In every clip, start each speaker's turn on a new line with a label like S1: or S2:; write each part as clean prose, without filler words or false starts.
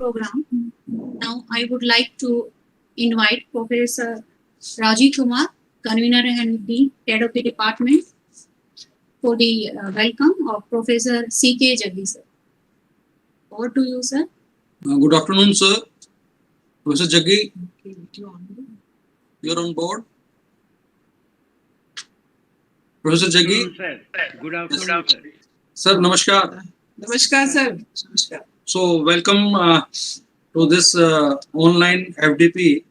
S1: program. Now, I would like to invite Professor Rajiv Kumar, convener and the head of the department, for the welcome of Professor C.K. Jaggi, sir. Over to you, sir.
S2: Good afternoon, sir. Professor Jaggi, you're on board. Professor Jaggi.
S3: Sir. Good afternoon, sir.
S2: Sir, namaskar.
S4: Namaskar, sir. Namaskar.
S2: So, welcome to this online FDP.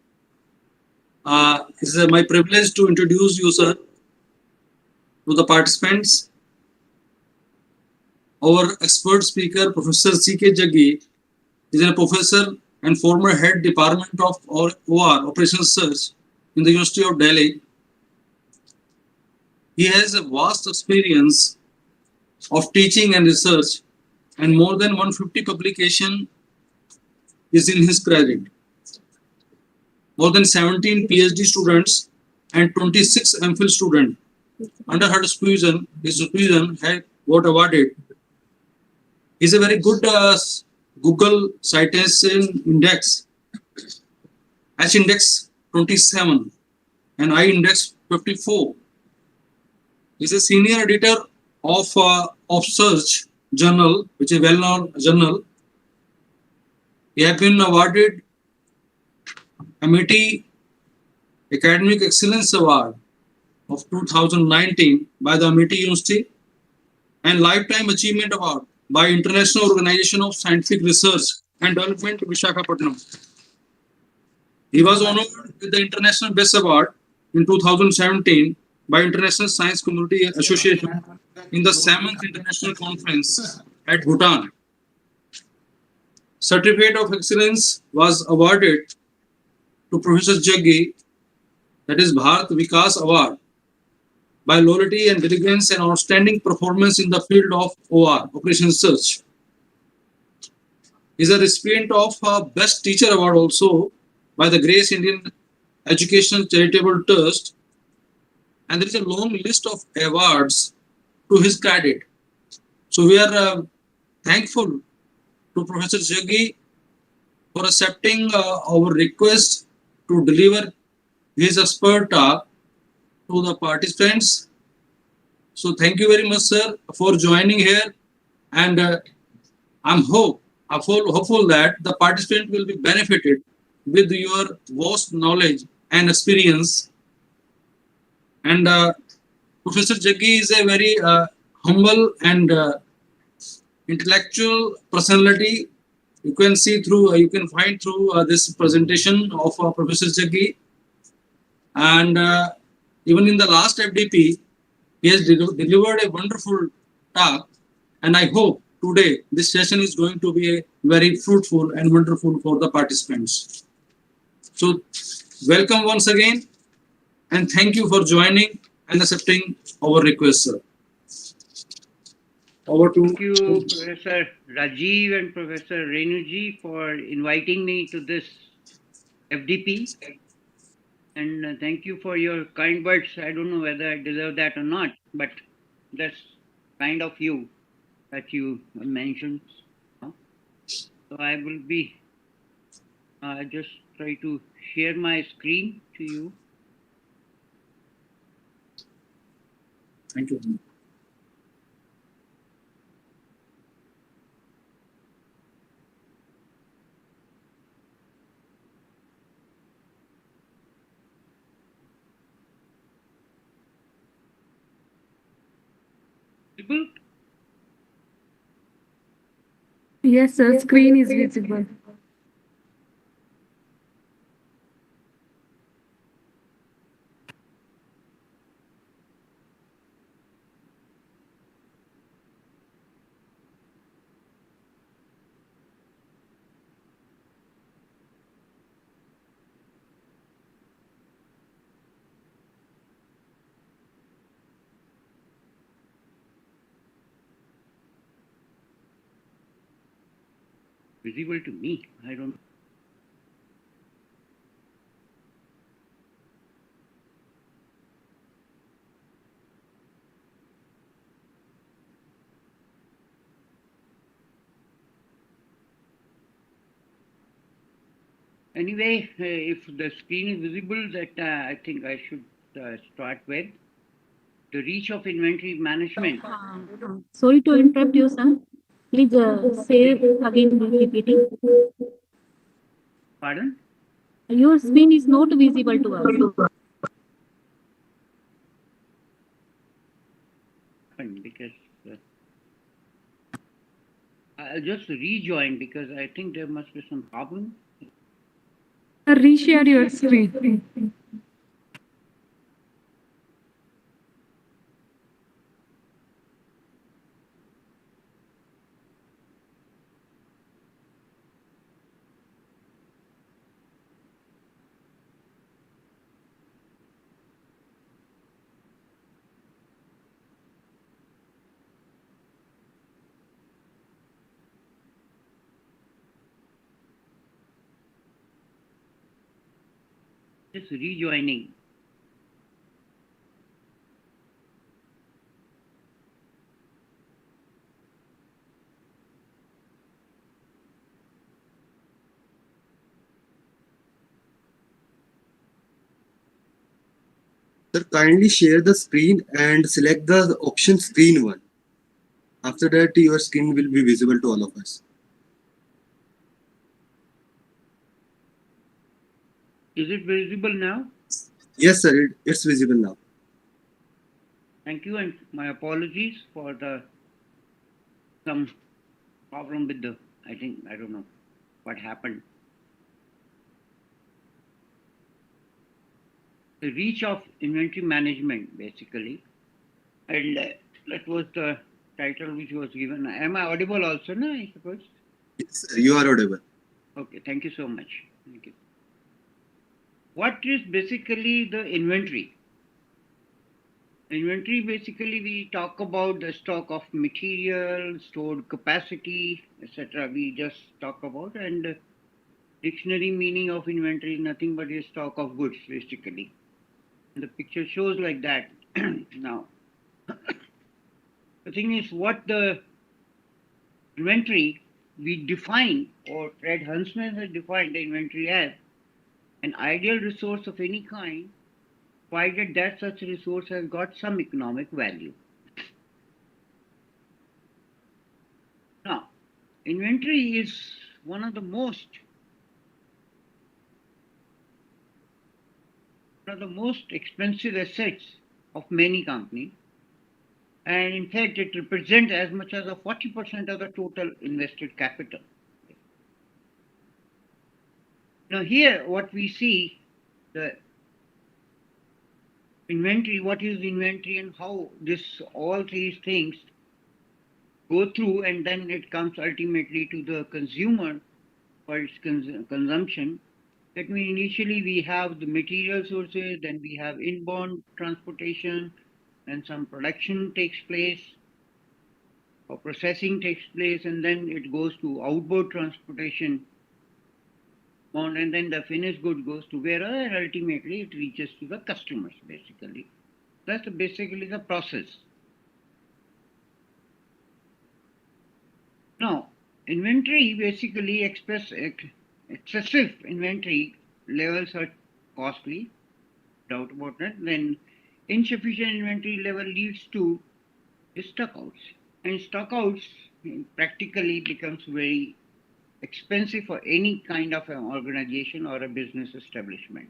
S2: It's my privilege to introduce you, sir, to the participants. Our expert speaker, Professor C.K. Jaggi, is a professor and former head department of OR, Operations Search, in the University of Delhi. He has a vast experience of teaching and research, and more than 150 publication is in his credit. More than 17 PhD students and 26 MPhil students under her supervision, had got awarded. He's a very good Google citation index, H index 27 and I index 54. He's a senior editor of Search journal, which is a well-known journal. He has been awarded MIT Academic Excellence Award of 2019 by the MIT University and Lifetime Achievement Award by International Organization of Scientific Research and Development, Visakhapatnam. He was honored with the International Best Award in 2017 by International Science Community Association in the 7th International Conference at Bhutan. Certificate of Excellence was awarded to Professor Jaggi, that is Bharat Vikas Award, by loyalty and diligence and outstanding performance in the field of OR, Operation Search. He is a recipient of Best Teacher Award also by the Grace Indian Education Charitable Trust, and there is a long list of awards to his credit. So we are thankful to Professor Jaggi for accepting our request to deliver his expert talk to the participants. So thank you very much, sir, for joining here, and I'm hopeful that the participant will be benefited with your vast knowledge and experience. And Professor Jaggi is a very humble and intellectual personality. You can find through this presentation of Professor Jaggi. And even in the last FDP, he has delivered a wonderful talk. And I hope today this session is going to be very fruitful and wonderful for the participants. So welcome once again, and thank you for joining and accepting our request, sir. Over to
S3: Thank you, Professor Rajiv and Professor Renuji, for inviting me to this FDP. And thank you for your kind words. I don't know whether I deserve that or not, but that's kind of you that you mentioned. So I will be just try to share my screen to you.
S2: Thank you.
S3: Visible?
S4: Yes, sir. Screen is visible.
S3: Visible to me. I don't. Anyway, if the screen is visible, that I think I should start with the reach of inventory management.
S1: Sorry to interrupt you, sir. Please say again with PPT.
S3: Pardon?
S1: Your screen is not visible to us.
S3: Because I'll just rejoin because I think there must be some problem.
S4: Reshare your screen.
S3: Just rejoining.
S5: Sir, kindly share the screen and select the option screen one. After that, your screen will be visible to all of us.
S3: Is it visible now?
S5: Yes, sir, it's visible now.
S3: Thank you, and my apologies for the some problem with the. I don't know what happened. The reach of inventory management, basically, and that was the title which was given. Am I audible also? No, I suppose.
S5: Yes, sir, you are audible.
S3: Okay, thank you so much. Thank you. What is basically the inventory? Inventory, basically, we talk about the stock of material, stored capacity, etc. We just talk about, and dictionary meaning of inventory is nothing but a stock of goods, basically. And the picture shows like that. Now, the thing is, what the inventory we define, or Fred Huntsman has defined the inventory as an ideal resource of any kind, provided that such resource has got some economic value. Now, inventory is one of the most expensive assets of many companies, and in fact, it represents as much as 40% of the total invested capital. Now, here, what we see, the inventory, what is inventory, and how this all these things go through, and then it comes ultimately to the consumer for its consumption. That means initially we have the material sources, then we have inbound transportation, and some production takes place, or processing takes place, and then it goes to outboard transportation, and then the finished good goes to where, and ultimately it reaches to the customers, basically. That's basically the process. Now, inventory basically express excessive inventory levels are costly, doubt about that. Then insufficient inventory level leads to stockouts, and stockouts practically becomes very expensive for any kind of an organization or a business establishment.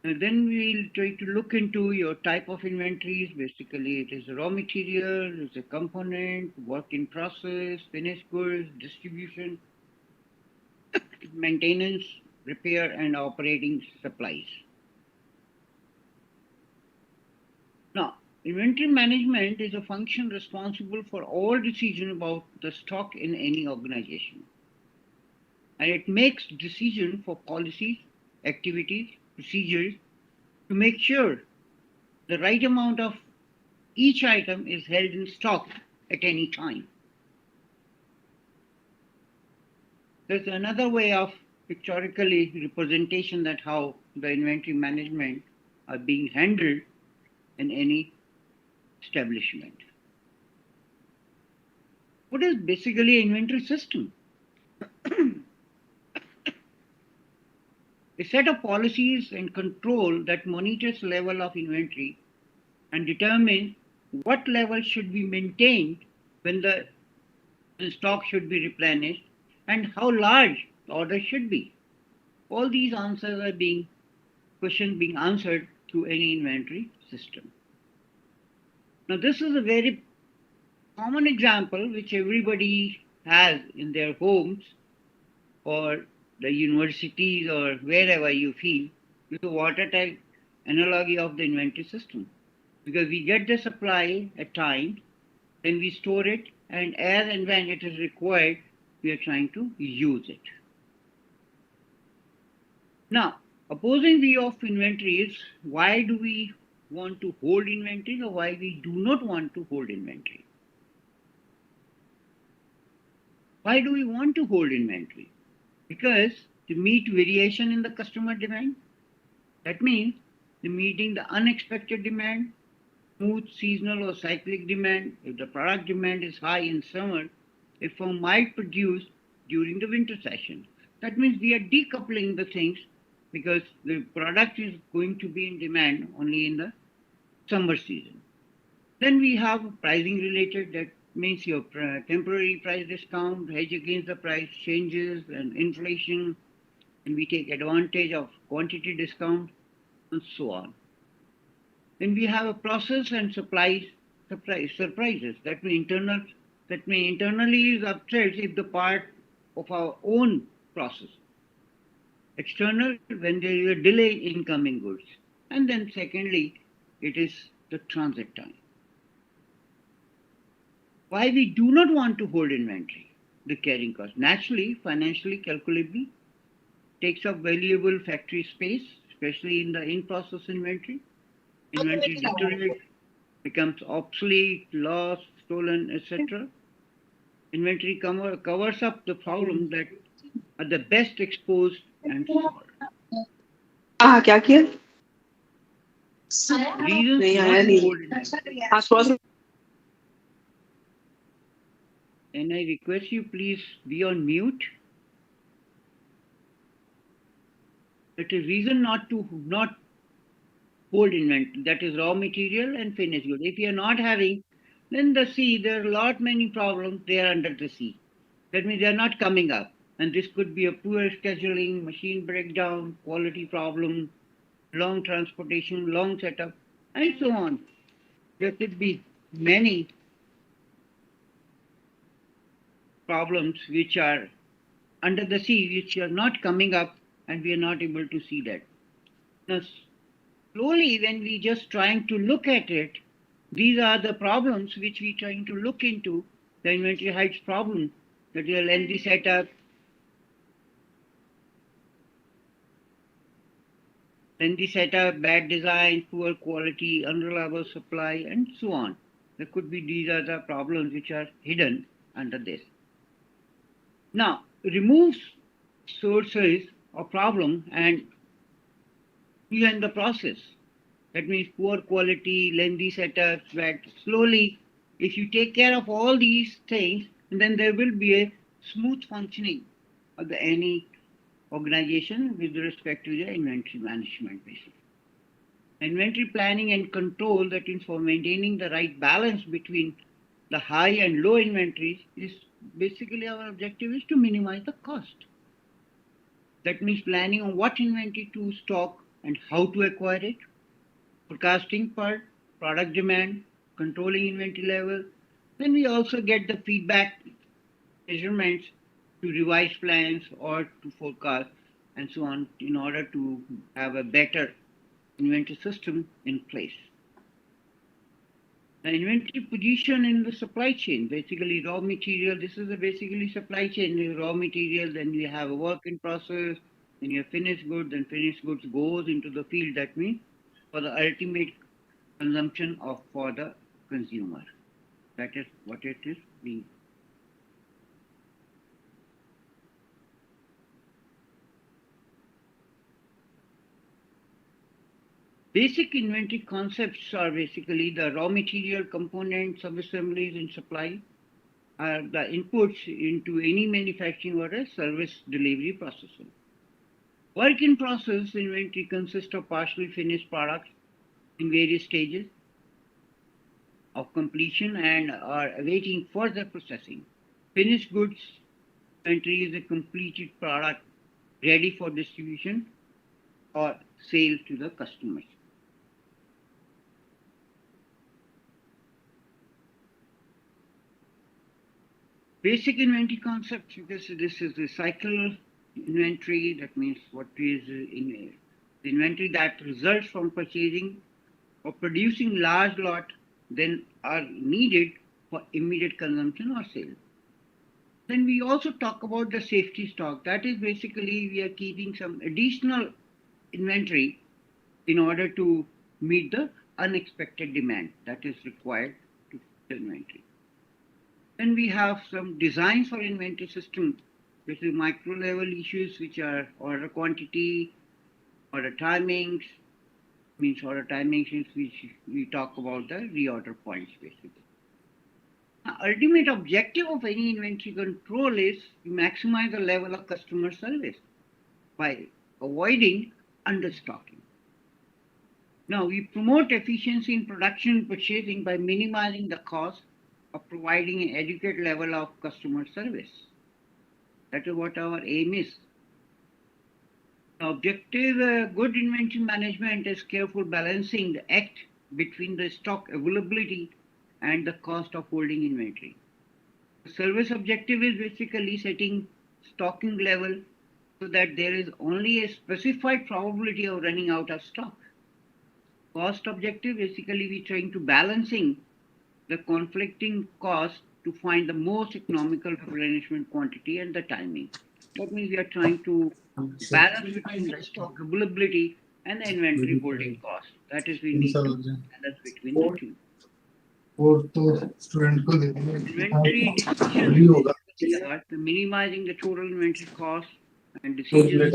S3: And then we'll try to look into your type of inventories. Basically, it is raw material, it's a component, work in process, finished goods, distribution, maintenance, repair, and operating supplies. Now, inventory management is a function responsible for all decisions about the stock in any organization. And it makes decisions for policies, activities, procedures to make sure the right amount of each item is held in stock at any time. There's another way of pictorially representation that how the inventory management are being handled in any establishment. What is basically inventory system? a set of policies and control that monitors level of inventory and determines what level should be maintained when the stock should be replenished and how large the order should be. All these answers are questions being answered through any inventory system. Now, this is a very common example which everybody has in their homes or the universities or wherever you feel, is a watertight analogy of the inventory system. Because we get the supply at times, then we store it, and as and when it is required, we are trying to use it. Now, opposing view of inventory is why do we want to hold inventory or why we do not want to hold inventory. Why do we want to hold inventory? Because to meet variation in the customer demand, that means to meeting the unexpected demand, smooth seasonal or cyclic demand. If the product demand is high in summer, a firm might produce during the winter session. That means we are decoupling the things because the product is going to be in demand only in the summer season. Then we have pricing related, that means your temporary price discount, hedge against the price changes and inflation, and we take advantage of quantity discount and so on. Then we have a process and surprises. That means internally is upsets if the part of our own process. External when there is a delay in incoming goods. And then secondly, it is the transit time. Why we do not want to hold inventory? The carrying cost. Naturally, financially, calculably, takes up valuable factory space, especially in the in-process inventory. Inventory deteriorates, becomes obsolete, lost, stolen, etc. Inventory covers up the problems that are the best exposed and solved.
S6: क्या किया
S3: Reasons
S6: नहीं
S3: not
S6: आया
S3: to
S6: नहीं
S3: hold inventory.
S6: आसपास
S3: And I request you please be on mute. It is reason not hold inventory, that is raw material and finished good. If you are not having, then the sea, there are a lot many problems there under the sea. That means they are not coming up. And this could be a poor scheduling, machine breakdown, quality problem, long transportation, long setup, and so on. There could be many problems which are under the sea, which are not coming up, and we are not able to see that. Now, slowly, when we just trying to look at it, these are the problems which we trying to look into, the inventory heights problem, that is a lengthy setup, bad design, poor quality, unreliable supply, and so on. There could be, these are the problems which are hidden under this. Now, remove sources of problem and you end the process. That means poor quality, lengthy setups, but slowly, if you take care of all these things, then there will be a smooth functioning of any organization with respect to the inventory management, basically. Inventory planning and control, that is for maintaining the right balance between the high and low inventories, is basically our objective is to minimize the cost. That means planning on what inventory to stock and how to acquire it, forecasting per product demand, controlling inventory level. Then we also get the feedback measurements to revise plans or to forecast and so on in order to have a better inventory system in place. The inventory position in the supply chain, basically raw material, this is a basically supply chain, the raw material, then you have a work in process, then you have finished goods, and finished goods goes into the field, that means for the ultimate consumption of for the consumer. That is what it is being. Basic inventory concepts are basically the raw material components, sub-assemblies, and supply are the inputs into any manufacturing or a service delivery processing. Work in process inventory consists of partially finished products in various stages of completion and are awaiting further processing. Finished goods inventory is a completed product ready for distribution or sale to the customers. Basic inventory concept, because this is the cycle inventory, that means what is in the inventory that results from purchasing or producing large lot then are needed for immediate consumption or sale. Then we also talk about the safety stock. That is basically we are keeping some additional inventory in order to meet the unexpected demand that is required to the inventory. Then we have some designs for inventory system, which is micro level issues, which are order quantity, order timings, means order timings, which we talk about the reorder points basically. The ultimate objective of any inventory control is to maximize the level of customer service by avoiding understocking. Now, we promote efficiency in production and purchasing by minimizing the cost of providing an adequate level of customer service. That is what our aim is. The objective good inventory management is careful balancing the act between the stock availability and the cost of holding inventory. The service objective is basically setting stocking level so that there is only a specified probability of running out of stock. Cost objective, basically we're trying to balancing the conflicting costs to find the most economical replenishment quantity and the timing. That means we are trying to balance between the stock availability and the inventory holding cost. That is, we need to balance between the two. Inventory decisions are the minimizing the total inventory cost and decisions we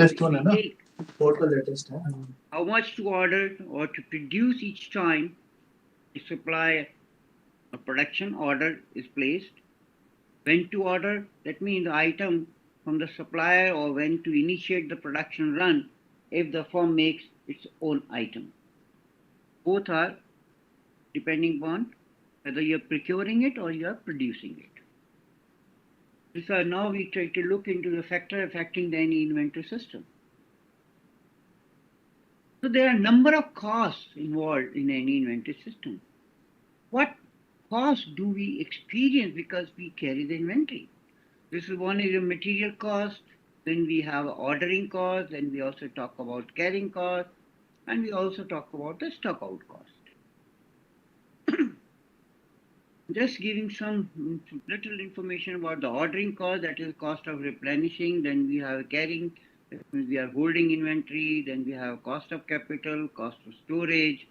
S3: take. How much to order or to produce each time a supply or production order is placed. When to order, that means the item from the supplier, or when to initiate the production run if the firm makes its own item. Both are depending upon whether you're procuring it or you're producing it. These are now we try to look into the factor affecting any inventory system. So there are a number of costs involved in any inventory system. What costs do we experience because we carry the inventory? This is one is a material cost, then we have ordering cost, then we also talk about carrying cost, and we also talk about the stock out cost. Just giving some little information about the ordering cost, that is cost of replenishing, then we have carrying, we are holding inventory, then we have cost of capital, cost of storage,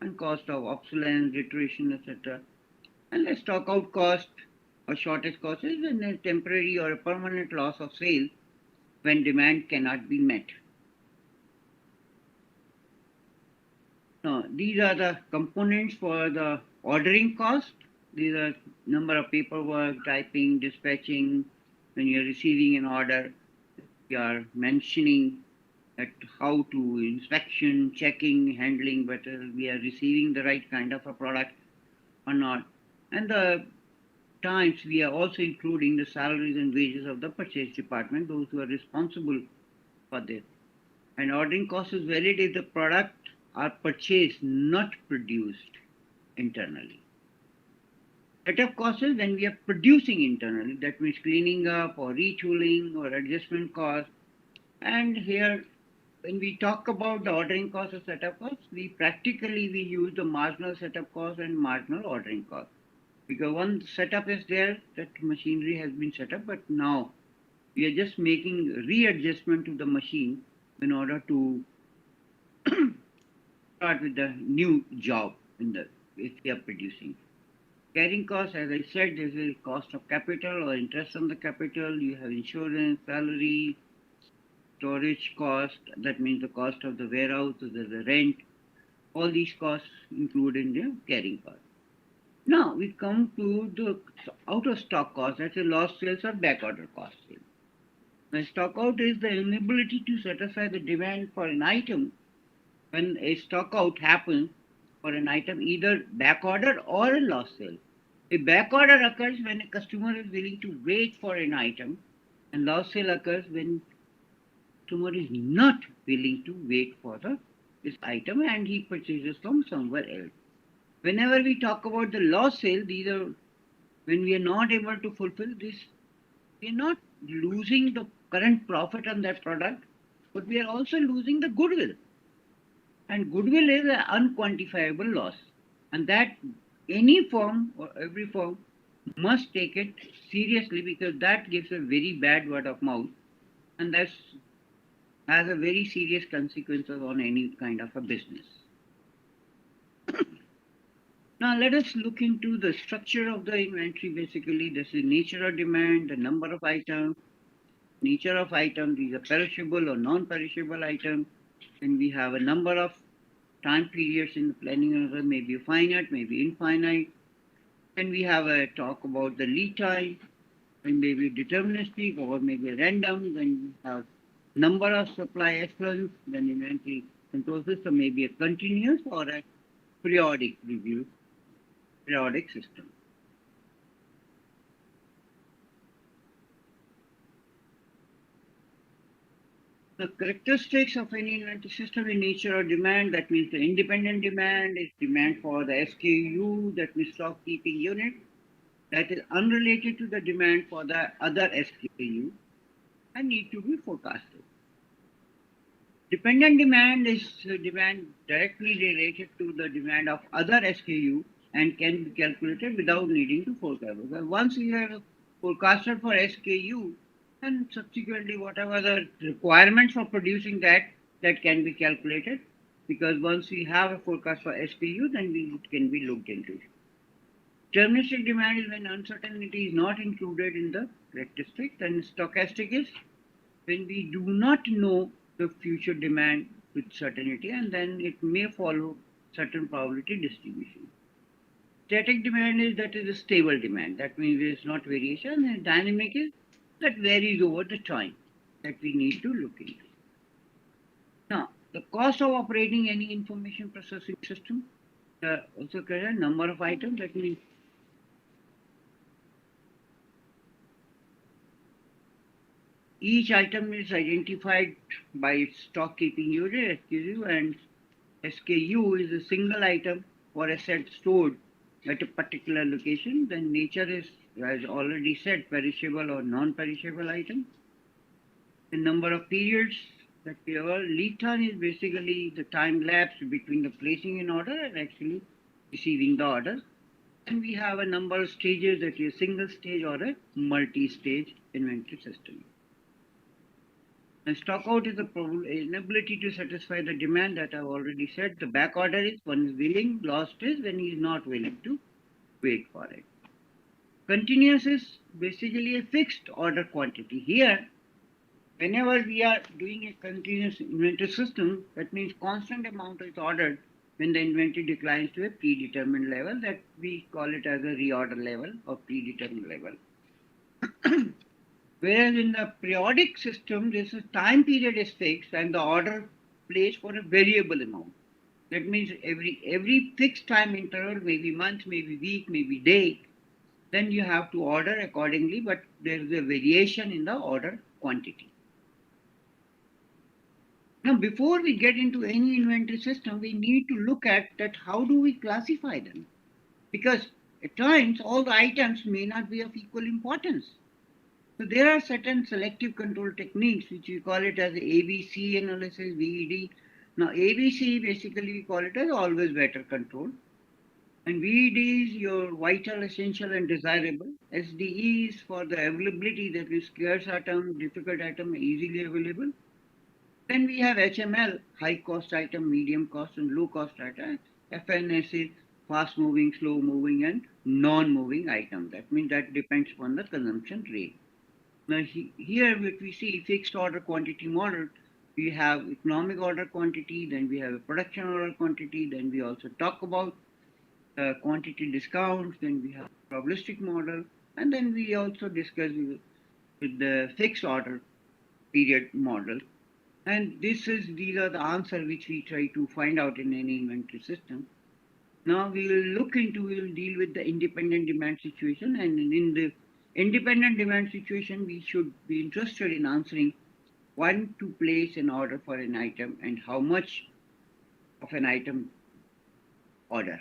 S3: and cost of obsolescence, iteration, etc. And the stock out cost or shortage cost is a temporary or a permanent loss of sale when demand cannot be met. Now, these are the components for the ordering cost. These are number of paperwork, typing, dispatching. When you are receiving an order, you are mentioning that how to inspection, checking, handling, whether we are receiving the right kind of a product or not. And the times we are also including the salaries and wages of the purchase department, those who are responsible for this. And ordering cost is valid if the product are purchased, not produced internally. Setup cost is when we are producing internally, that means cleaning up or retooling or adjustment cost. And here, when we talk about the ordering cost or setup cost, we practically use the marginal setup cost and marginal ordering cost. Because one setup is there, that machinery has been set up, but now we are just making readjustment to the machine in order to start with the new job if we are producing. Carrying cost, as I said, this is cost of capital or interest on the capital. You have insurance, salary, storage cost, that means the cost of the warehouse, the rent. All these costs included in the carrying cost. Now we come to the out of stock cost, that's a lost sales or back order cost. The stock out is the inability to satisfy the demand for an item when a stock out happens for an item, either back order or a loss sale. A back order occurs when a customer is willing to wait for an item, and loss sale occurs when customer is not willing to wait for this item and he purchases from somewhere else. Whenever we talk about the loss sale, these are when we are not able to fulfill this, we are not losing the current profit on that product, but we are also losing the goodwill. And goodwill is an unquantifiable loss. And that any firm or every firm must take it seriously because that gives a very bad word of mouth. And that has a very serious consequences on any kind of a business. Now let us look into the structure of the inventory. Basically, this is nature of demand, the number of items, nature of item, these are perishable or non-perishable items. Then we have a number of time periods in the planning order, maybe finite, maybe infinite. Then we have a talk about the lead time, and maybe deterministic or maybe random. Then we have number of supply excellence. Then inventory control system may be a continuous or a periodic review, periodic system. The characteristics of any inventory system in nature or demand, that means the independent demand is demand for the SKU, that means stock keeping unit, that is unrelated to the demand for the other SKU and need to be forecasted. Dependent demand is demand directly related to the demand of other SKU and can be calculated without needing to forecast. Because once you have forecasted for SKU, and subsequently whatever the requirements for producing that can be calculated, because once we have a forecast for SKU, then it can be looked into. Deterministic demand is when uncertainty is not included in the characteristic, and stochastic is when we do not know the future demand with certainty, and then it may follow certain probability distribution. Static demand is that is a stable demand. That means there is not variation, and dynamic is that varies over the time that we need to look into. Now, the cost of operating any information processing system also carries a number of items. That means each item is identified by its stock keeping unit, SKU, and SKU is a single item or asset stored at a particular location. Then nature is, as already said, perishable or non-perishable item. The number of periods that we have, lead time is basically the time lapse between the placing an order and actually receiving the order. And we have a number of stages, that is a single stage or a multi-stage inventory system. And stock out is the inability to satisfy the demand that I've already said. The back order is one is willing, lost is when he is not willing to wait for it. Continuous is basically a fixed order quantity. Here, whenever we are doing a continuous inventory system, that means constant amount is ordered when the inventory declines to a predetermined level, that we call it as a reorder level or predetermined level. Whereas in the periodic system, this time period is fixed and the order placed for a variable amount. That means every fixed time interval, maybe month, maybe week, maybe day, then you have to order accordingly, but there is a variation in the order quantity. Now, before we get into any inventory system, we need to look at that how do we classify them? Because at times, all the items may not be of equal importance. So there are certain selective control techniques, which we call it as ABC analysis, VED. Now, ABC, basically we call it as always better control. And VED is your vital, essential, and desirable. SDE is for the availability, that is scarce item, difficult item, easily available. Then we have HML, high cost item, medium cost, and low cost item. FNS is fast moving, slow moving, and non-moving item. That means that depends on the consumption rate. Now here what we see fixed order quantity model, we have economic order quantity, then we have a production order quantity, then we also talk about quantity discounts, then we have probabilistic model, and then we also discuss with the fixed order period model. And these are the answers which we try to find out in any inventory system. Now we will deal with the independent demand situation, and in the independent demand situation, we should be interested in answering when to place an order for an item and how much of an item order.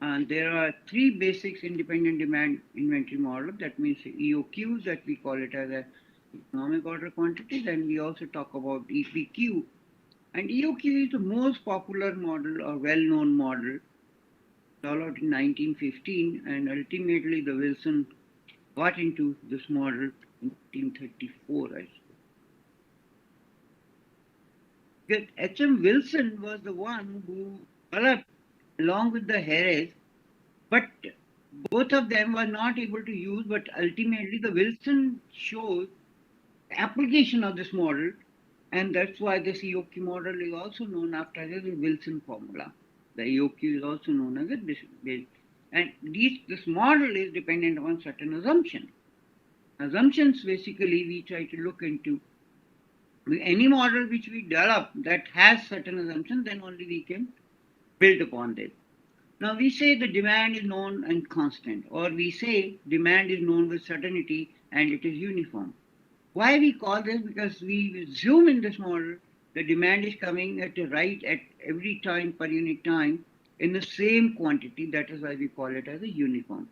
S3: And there are three basics independent demand inventory model. That means EOQ, that we call it as a economic order quantity. Then we also talk about EPQ. And EOQ is the most popular model or well-known model developed in 1915, and ultimately the Wilson got into this model in 1934, I suppose. H.M. Wilson was the one who developed along with the Harris, but both of them were not able to use, but ultimately the Wilson showed the application of this model, and that's why this EOQ model is also known after the Wilson formula. The EOQ is also known as a and this model is dependent on certain assumptions. Assumptions basically we try to look into any model which we develop that has certain assumptions, then only we can build upon this. Now we say the demand is known and constant, or we say demand is known with certainty and it is uniform. Why we call this? Because we assume in this model the demand is coming at every time per unit time in the same quantity. That is why we call it as a uniform.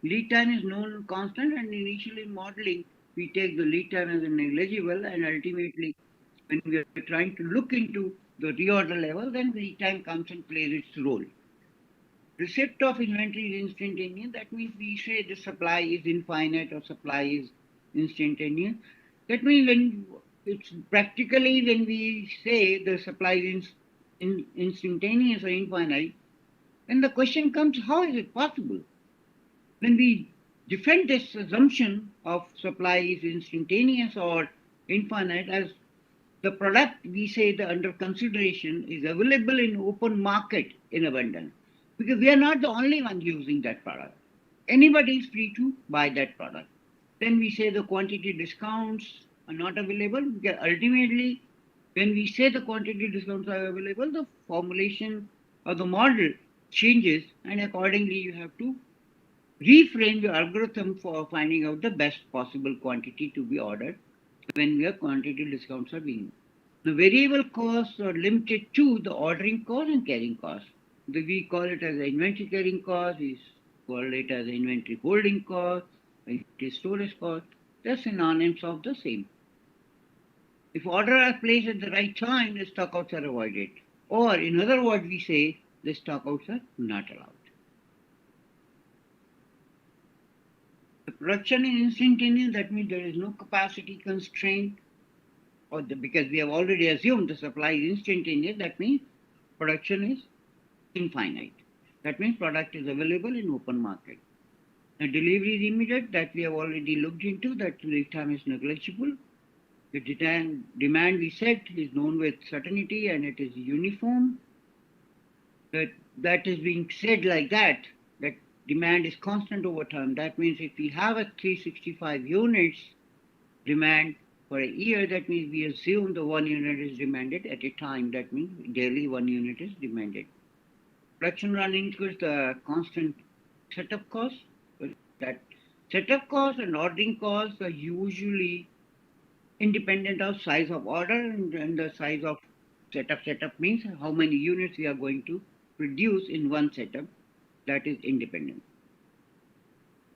S3: Lead time is known and constant, and initially in modeling we take the lead time as a negligible, and ultimately when we are trying to look into the reorder level, then lead time comes and plays its role. Receipt of inventory is instantaneous. That means we say the supply is infinite or supply is instantaneous. That means when it's practically when we say the supply is instantaneous or infinite, then the question comes, how is it possible? When we defend this assumption of supply is instantaneous or infinite as the product we say the under consideration is available in open market in abundance, because we are not the only one using that product. Anybody is free to buy that product. Then we say the quantity discounts are not available, because ultimately when we say the quantity discounts are available, the formulation of the model changes, and accordingly you have to reframe your algorithm for finding out the best possible quantity to be ordered when your quantity discounts are being. The variable costs are limited to the ordering cost and carrying cost. We call it as the inventory carrying cost, we call it as the inventory holding cost, inventory storage cost. They're synonyms of the same. If orders are placed at the right time, the stockouts are avoided. Or in other words, we say the stockouts are not allowed. The production is instantaneous, that means there is no capacity constraint, because we have already assumed the supply is instantaneous, that means production is infinite. That means product is available in open market. The delivery is immediate, that we have already looked into, that lead time is negligible. The demand we said is known with certainty and it is uniform. That is being said like that demand is constant over time. That means if we have a 365 units demand for a year, that means we assume the 1 unit is demanded at a time. That means daily 1 unit is demanded. Production run includes the constant setup cost. That setup cost and ordering costs are usually independent of size of order and the size of setup. Setup means how many units we are going to produce in one setup. That is independent.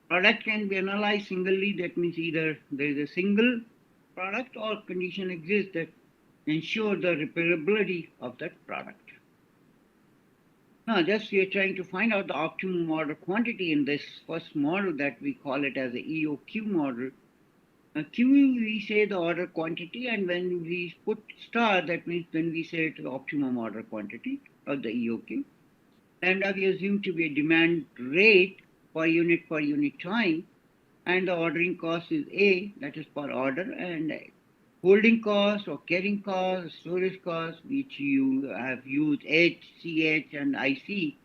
S3: Product can be analyzed singly. That means either there is a single product or condition exists that ensure the repairability of that product. Now, just we are trying to find out the optimum order quantity in this first model that we call it as the EOQ model. Q, we say the order quantity, and when we put star, that means when we say it the optimum order quantity of the EOQ. Lambda we assume to be a demand rate per unit time, and the ordering cost is A, that is per order, and holding cost or carrying cost, storage cost, which you have used H, CH, and IC.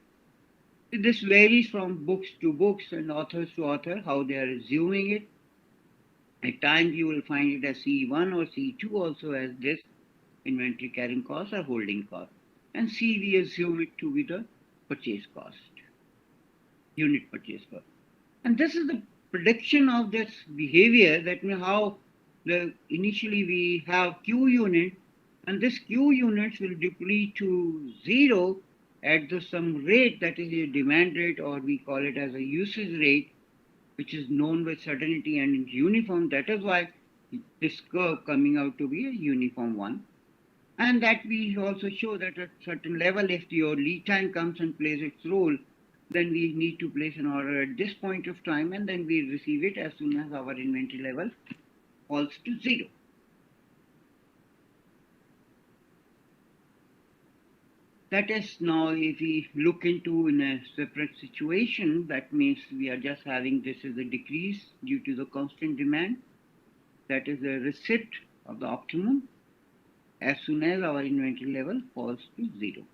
S3: This varies from books to books and authors to author, how they are assuming it. At times you will find it as C1 or C2 also as this inventory carrying cost or holding cost. And C we assume it to be the purchase cost, unit purchase cost. And this is the prediction of this behavior, that means how initially we have Q unit, and this Q units will deplete to zero at some rate, that is a demand rate, or we call it as a usage rate, which is known with certainty and uniform. That is why this curve coming out to be a uniform one. And that we also show that at certain level, if your lead time comes and plays its role, then we need to place an order at this point of time, and then we receive it as soon as our inventory level falls to zero. That is now, if we look into in a separate situation, that means we are just having this as a decrease due to the constant demand. That is a receipt of the optimum as soon as our inventory level falls to zero.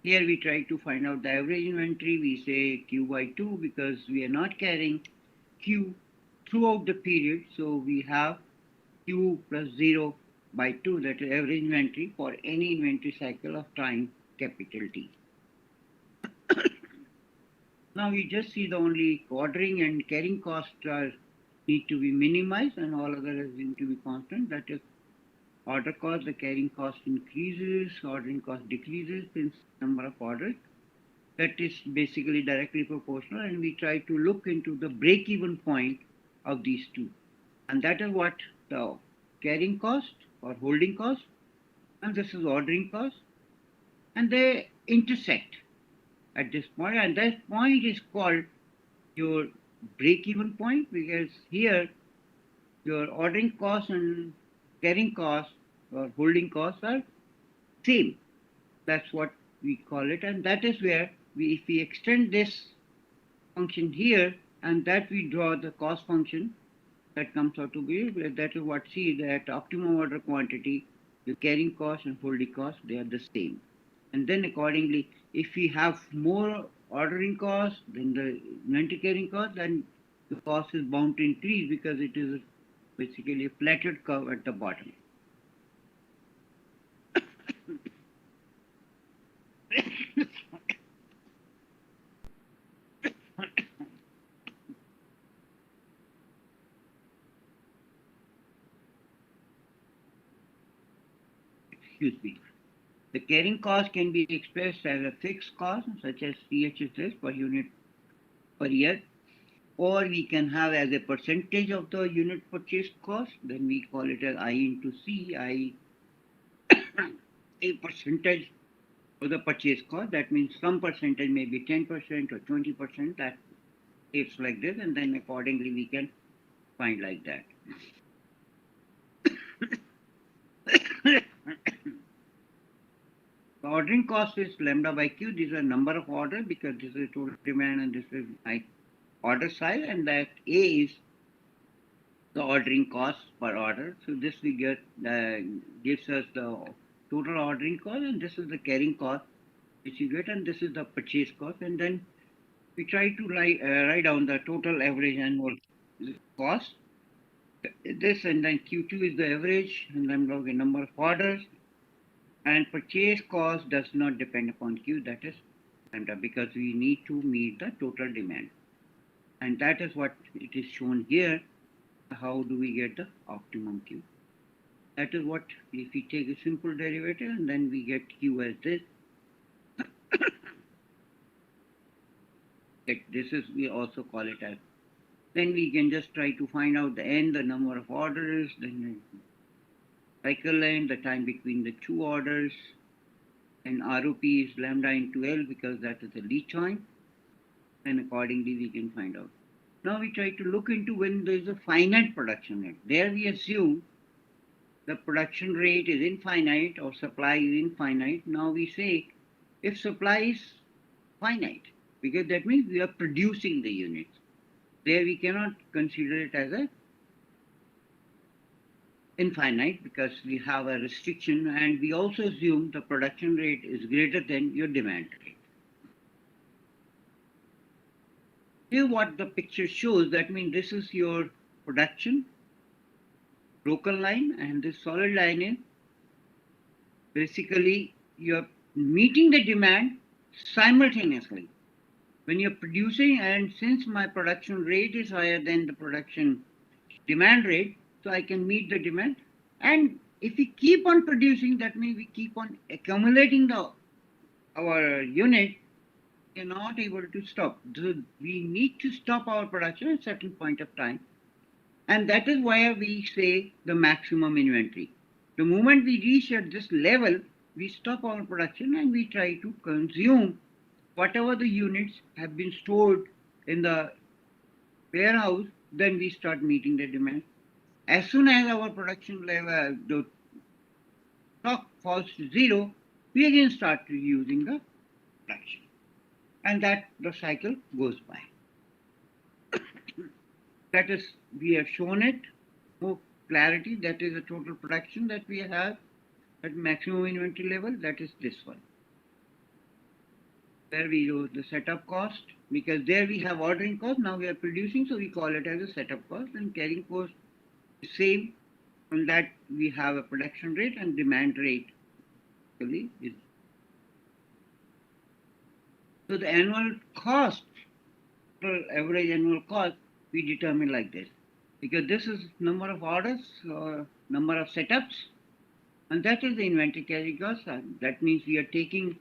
S3: Here we try to find out the average inventory. We say Q by 2 because we are not carrying Q throughout the period. So we have Q plus 0 by 2, that is average inventory for any inventory cycle of time capital T. Now we just see the only ordering and carrying costs need to be minimized, and all others need to be constant. That is order cost, the carrying cost increases, ordering cost decreases since number of orders. That is basically directly proportional, and we try to look into the break-even point of these two. And that is what the carrying cost or holding cost, and this is ordering cost, and they intersect at this point, and that point is called your break-even point, because here your ordering cost and carrying cost or holding costs are same. That's what we call it, and that is where if we extend this function here, and that we draw the cost function, that comes out to be, that is what, see, that optimum order quantity, the carrying cost and holding cost, they are the same. And then accordingly, if we have more ordering cost than the inventory carrying cost, then the cost is bound to increase because it is basically a flattened curve at the bottom. Excuse me. The carrying cost can be expressed as a fixed cost, such as CHSS per unit per year, or we can have as a percentage of the unit purchase cost. Then we call it as I into C, I a percentage of the purchase cost. That means some percentage, maybe 10% or 20%, that it's like this, and then accordingly we can find like that. The ordering cost is lambda by Q. These are number of orders because this is total demand and this is my order size, and that A is the ordering cost per order. So this we get gives us the total ordering cost, and this is the carrying cost which you get, and this is the purchase cost, and then we try to write down the total average annual cost. This, and then Q2 is the average, and then the number of orders. And purchase cost does not depend upon Q, that is lambda, because we need to meet the total demand. And that is what it is shown here. How do we get the optimum Q? That is what, if we take a simple derivative, and then we get Q as this. This is, we also call it as. Then we can just try to find out the N, the number of orders, then cycle length, the time between the two orders, and ROP is lambda into L because that is the lead time, and accordingly we can find out. Now we try to look into when there is a finite production rate. There we assume the production rate is infinite or supply is infinite. Now we say if supply is finite, because that means we are producing the units. There we cannot consider it as a infinite because we have a restriction, and we also assume the production rate is greater than your demand rate. Here what the picture shows, that means this is your production, broken line, and this solid line is basically you're meeting the demand simultaneously. When you're producing, and since my production rate is higher than the production demand rate, so I can meet the demand. And if we keep on producing, that means we keep on accumulating our unit, we are not able to stop. So we need to stop our production at a certain point of time. And that is why we say the maximum inventory. The moment we reach at this level, we stop our production and we try to consume whatever the units have been stored in the warehouse, then we start meeting the demand. As soon as our production level, the stock falls to zero, we again start using the production. And that the cycle goes by. That is, we have shown it, more clarity, that is the total production that we have at maximum inventory level, that is this one. There we use the setup cost, because there we have ordering cost, now we are producing, so we call it as a setup cost, and carrying cost is same. On that we have a production rate and demand rate. So the annual cost, average annual cost, we determine like this, because this is number of orders or number of setups, and that is the inventory carrying cost. That means we are taking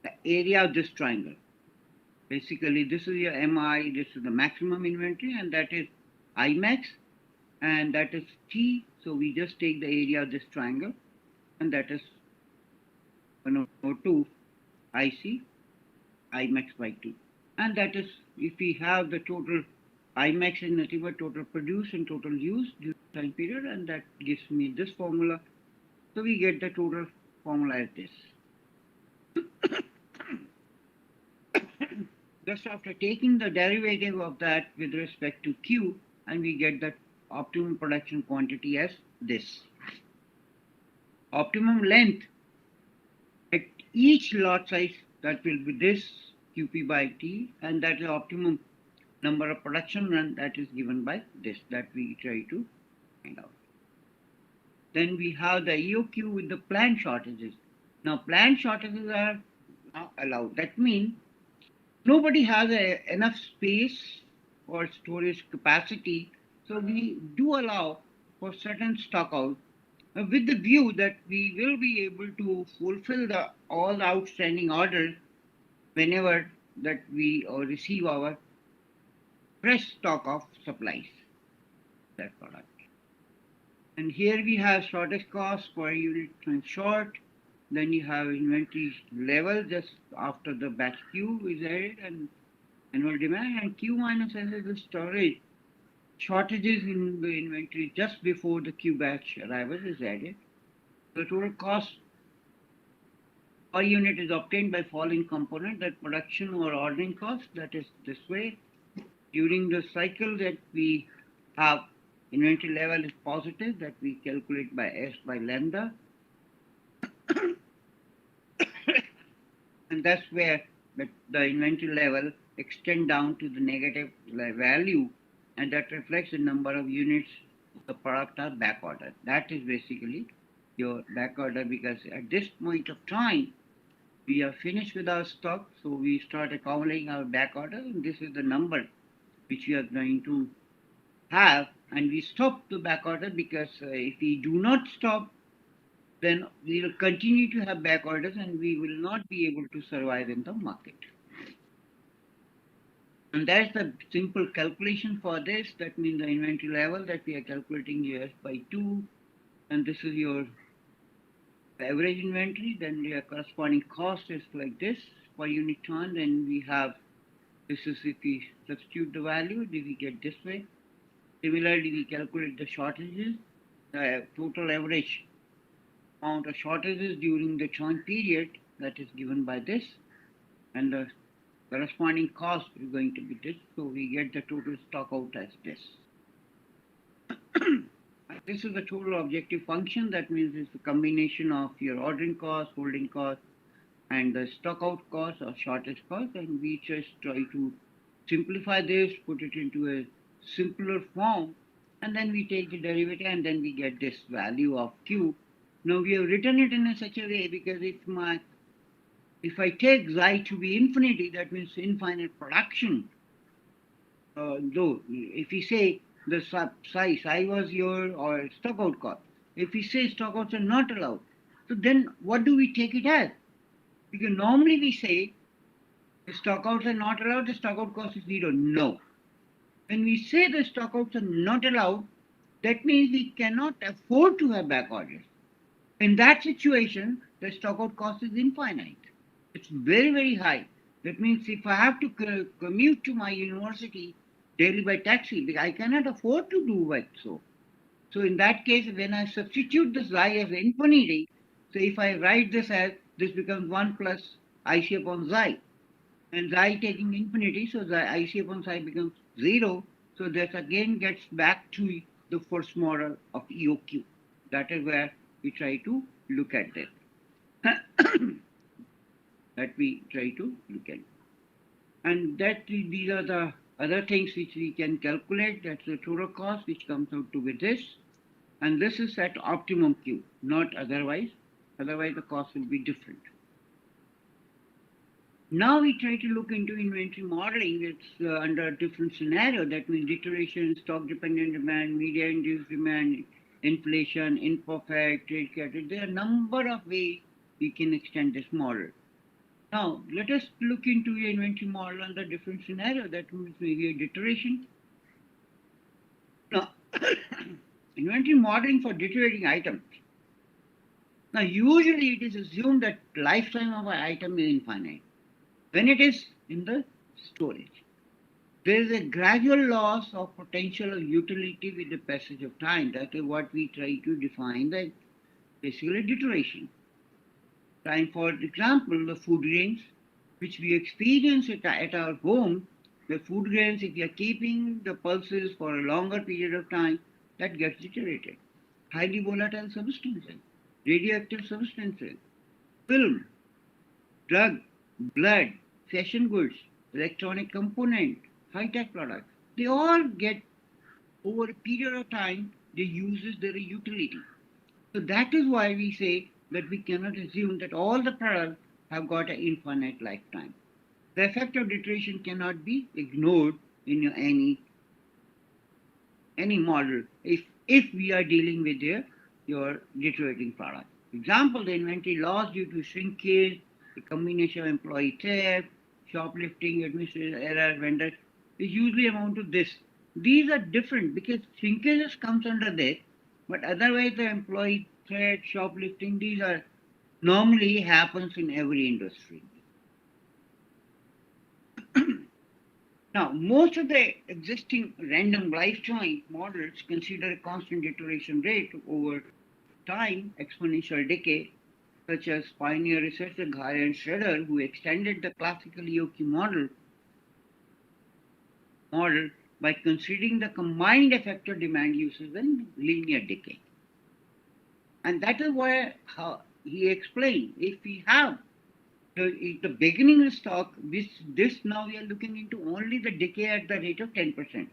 S3: the area of this triangle. Basically, this is your MI, this is the maximum inventory, and that is Imax, and that is T. So we just take the area of this triangle, and that is 102 IC Imax by 2. And that is, if we have the total Imax is nothing but total produced and total used during the time period, and that gives me this formula. So we get the total formula as this. Just after taking the derivative of that with respect to Q, and we get the optimum production quantity as this. Optimum length at each lot size, that will be this QP by T, and that is optimum number of production run, that is given by this, that we try to find out. Then we have the EOQ with the plant shortages. Now plant shortages are not allowed. That means nobody has enough space or storage capacity, so we do allow for certain stock out with the view that we will be able to fulfill all the outstanding orders whenever that we receive our fresh stock of supplies, that product. And here we have shortage cost per unit and short. Then you have inventory level just after the batch Q is added, and annual demand, and Q minus S is the storage. Shortages in the inventory just before the Q batch arrival is added. The total cost per unit is obtained by following component, that production or ordering cost, that is this way. During the cycle that we have inventory level is positive, that we calculate by S by lambda. And that's where the inventory level extend down to the negative value, and that reflects the number of units the product are back ordered. That is basically your back order, because at this point of time we are finished with our stock, so we start accumulating our back order, and this is the number which we are going to have, and we stop the back order, because if we do not stop, then we will continue to have back orders and we will not be able to survive in the market. And that's the simple calculation for this. That means the inventory level that we are calculating US by 2, and this is your average inventory. Then the corresponding cost is like this per unit ton. Then we have, this is if we substitute the value, then we get this way. Similarly, we calculate the shortages, the total average amount of shortages during the churn period, that is given by this, and the corresponding cost is going to be this, so we get the total stock out as this. This is the total objective function. That means it's a combination of your ordering cost, holding cost, and the stock out cost or shortage cost, and we just try to simplify this, put it into a simpler form, and then we take the derivative and then we get this value of Q. Now we have written it in such a way because if I take xi to be infinity, that means infinite production. Though if we say the psi was your or stock out cost, if we say stock outs are not allowed, so then what do we take it as? Because normally we say the stock outs are not allowed, the stock out cost is zero. No. When we say the stock outs are not allowed, that means we cannot afford to have back orders. In that situation, the stock out cost is infinite. It's very, very high. That means if I have to commute to my university daily by taxi, I cannot afford to do it so. So in that case, when I substitute this xi as infinity, so if I write this as, this becomes 1 plus IC upon xi. And xi taking infinity, so the IC upon psi becomes 0. So that again gets back to the first model of EOQ. That is where we try to look at that. That we try to look at. And that these are the other things which we can calculate. That's the total cost, which comes out to be this. And this is at optimum Q, not otherwise. Otherwise, the cost will be different. Now we try to look into inventory modeling. It's under a different scenario. That means deterioration, stock-dependent demand, media-induced demand, inflation, imperfect, trade category. There are a number of ways we can extend this model. Now, let us look into the inventory model under different scenario. That means maybe a deterioration. Now, inventory modeling for deteriorating items. Now, usually it is assumed that lifetime of an item is infinite when it is in the storage. There is a gradual loss of potential of utility with the passage of time. That is what we try to define, that basically deterioration. Time, for example, the food grains, which we experience at our home, the food grains, if you are keeping the pulses for a longer period of time, that gets deteriorated. Highly volatile substances, radioactive substances, film, drug, blood, fashion goods, electronic component, high-tech products, they all get, over a period of time, they uses their utility. So that is why we say that we cannot assume that all the products have got an infinite lifetime. The effect of deterioration cannot be ignored in any model if we are dealing with your deteriorating product. Example, the inventory loss due to shrinkage, the combination of employee theft, shoplifting, administrative error, vendor, is usually amount to this. These are different because shrinkages comes under this, but otherwise the employee theft, shoplifting, these are normally happens in every industry. Now, most of the existing random lifetime models consider a constant deterioration rate over time, exponential decay, such as pioneer researcher Jaggi and Schroeder, who extended the classical EOQ model by considering the combined effect of demand uses and linear decay. And that is why he explained, if we have the beginning stock, this now we are looking into only the decay at the rate of 10%.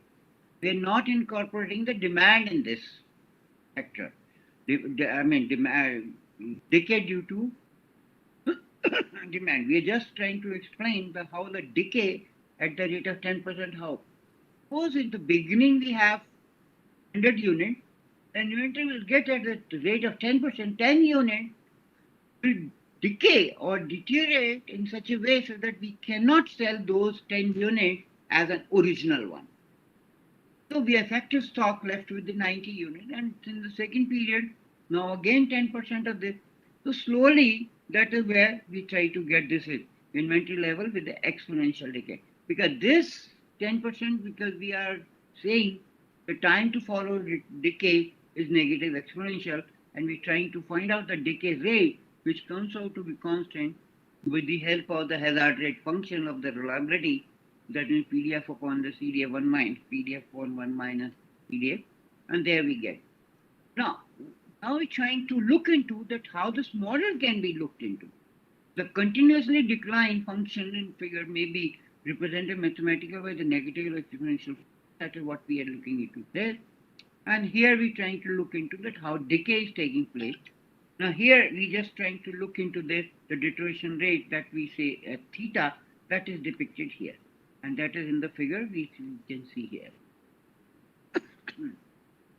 S3: We are not incorporating the demand in this factor. Demand, decay due to demand. We are just trying to explain how the decay at the rate of 10%, how. Suppose in the beginning we have 100 units, then inventory will get at the rate of 10%, 10 units will decay or deteriorate in such a way so that we cannot sell those 10 units as an original one. So we have effective stock left with the 90 units, and in the second period, now again 10% of this. So slowly, that is where we try to get this inventory level with the exponential decay. Because this 10%, because we are saying the time to follow decay is negative exponential, and we're trying to find out the decay rate, which comes out to be constant with the help of the hazard rate function of the reliability, that is PDF upon the CDF 1 minus PDF upon 1 minus PDF, and there we get. Now we're trying to look into that how this model can be looked into. The continuously decline function in figure may be represented mathematically by the negative exponential. That is what we are looking into there. And here we're trying to look into that how decay is taking place. Now here we just trying to look into this, the deterioration rate that we say at theta, that is depicted here. And that is in the figure which you can see here.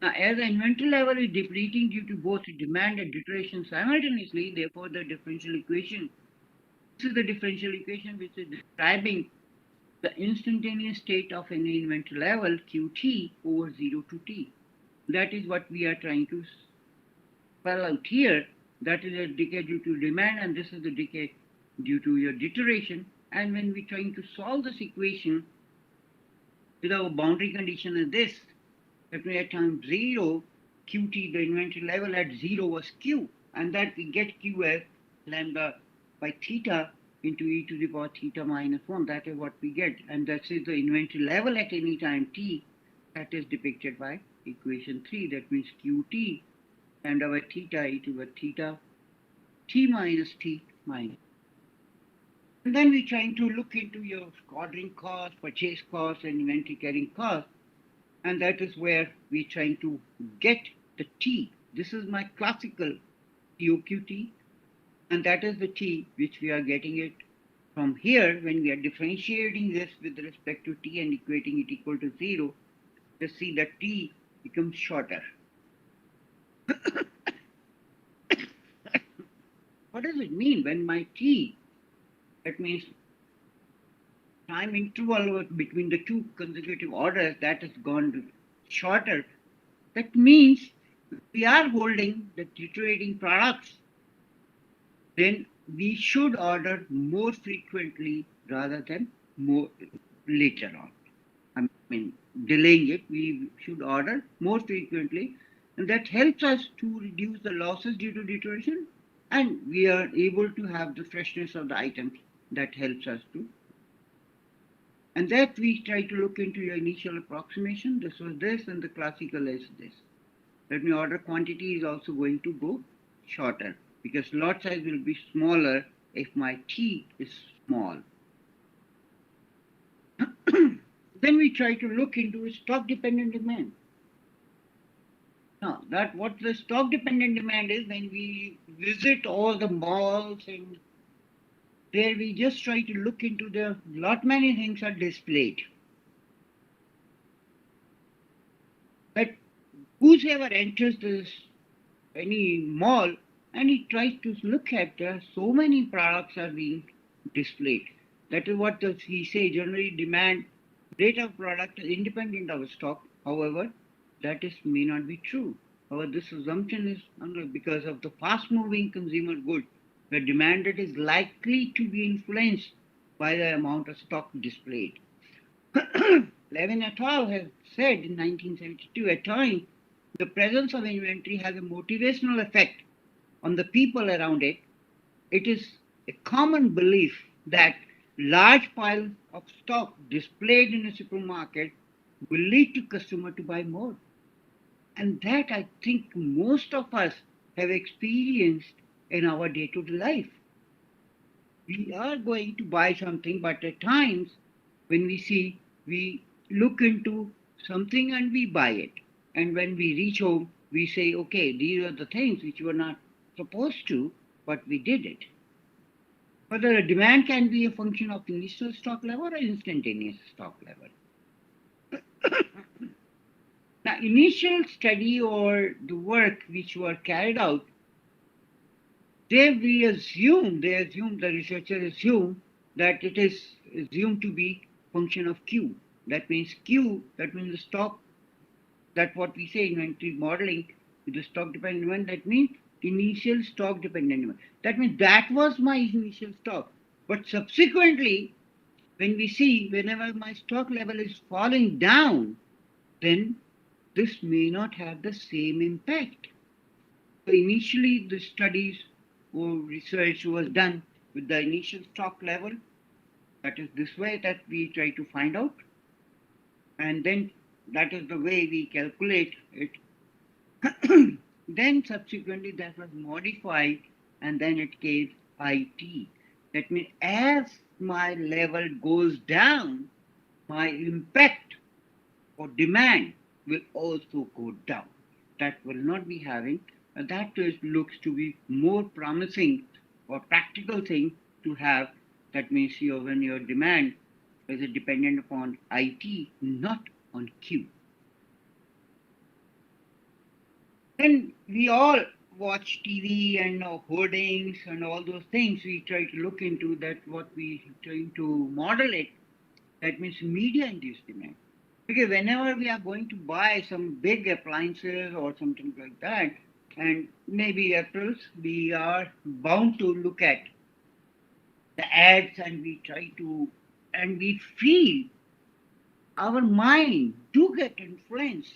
S3: Now as the inventory level is depleting due to both demand and deterioration simultaneously, therefore the differential equation, this is the differential equation which is describing the instantaneous state of any inventory level Qt over 0 to t. That is what we are trying to spell out here. That is a decay due to demand, and this is the decay due to your deterioration. And when we're trying to solve this equation with our boundary condition is this, that we at time 0, Qt, the inventory level at 0 was Q, and that we get Q as lambda by theta into e to the power theta minus 1. That is what we get, and that is the inventory level at any time t. That is depicted by equation 3. That means Qt lambda by theta e to the theta t minus t minus. And then we're trying to look into your ordering cost, purchase cost, and inventory carrying cost. And that is where we're trying to get the T. This is my classical TOQT. And that is the T which we are getting it from here when we are differentiating this with respect to T and equating it equal to 0. Just see that T becomes shorter. What does it mean when my T, that means time interval between the two consecutive orders, that has gone shorter. That means we are holding the deteriorating products, then we should order more frequently rather than more later on. I mean, delaying it, we should order more frequently, and that helps us to reduce the losses due to deterioration, and we are able to have the freshness of the items. That helps us to. And that we try to look into your initial approximation. This was this, and the classical is this. That means order quantity is also going to go shorter because lot size will be smaller if my T is small. Then we try to look into stock dependent demand. Now, that what the stock dependent demand is, when we visit all the malls and there we just try to look into the lot many things are displayed. But whosoever enters this any mall and he tries to look at so many products are being displayed. That is what he say generally demand rate of product is independent of stock. However, that is may not be true. However, this assumption is because of the fast moving consumer good, the demand that is likely to be influenced by the amount of stock displayed. Levin et al. Has said in 1972, at times, the presence of inventory has a motivational effect on the people around it. It is a common belief that large piles of stock displayed in a supermarket will lead to customer to buy more. And that I think most of us have experienced in our day-to-day life. We are going to buy something, but at times when we look into something and we buy it. And when we reach home, we say, okay, these are the things which were not supposed to, but we did it. Whether a demand can be a function of initial stock level or instantaneous stock level. Now, initial study or the work which were carried out, the researchers assume that it is assumed to be function of Q. That means Q, that means the stock, that what we say inventory modeling with the stock dependent demand, that means initial stock dependent demand. That means that was my initial stock. But subsequently, when we see whenever my stock level is falling down, then this may not have the same impact. So initially, the studies or research was done with the initial stock level. That is this way that we try to find out. And then that is the way we calculate it. Then subsequently that was modified and then it gave IT. That means as my level goes down, my impact or demand will also go down. That will not be having, and that looks to be more promising or practical thing to have. That means when your demand is dependent upon IT, not on Q. And we all watch TV and hoardings and all those things. We try to look into that, what we trying to model it. That means media-induced demand. Because whenever we are going to buy some big appliances or something like that, and maybe Aprils, we are bound to look at the ads and we try to, and we feel our mind do get influenced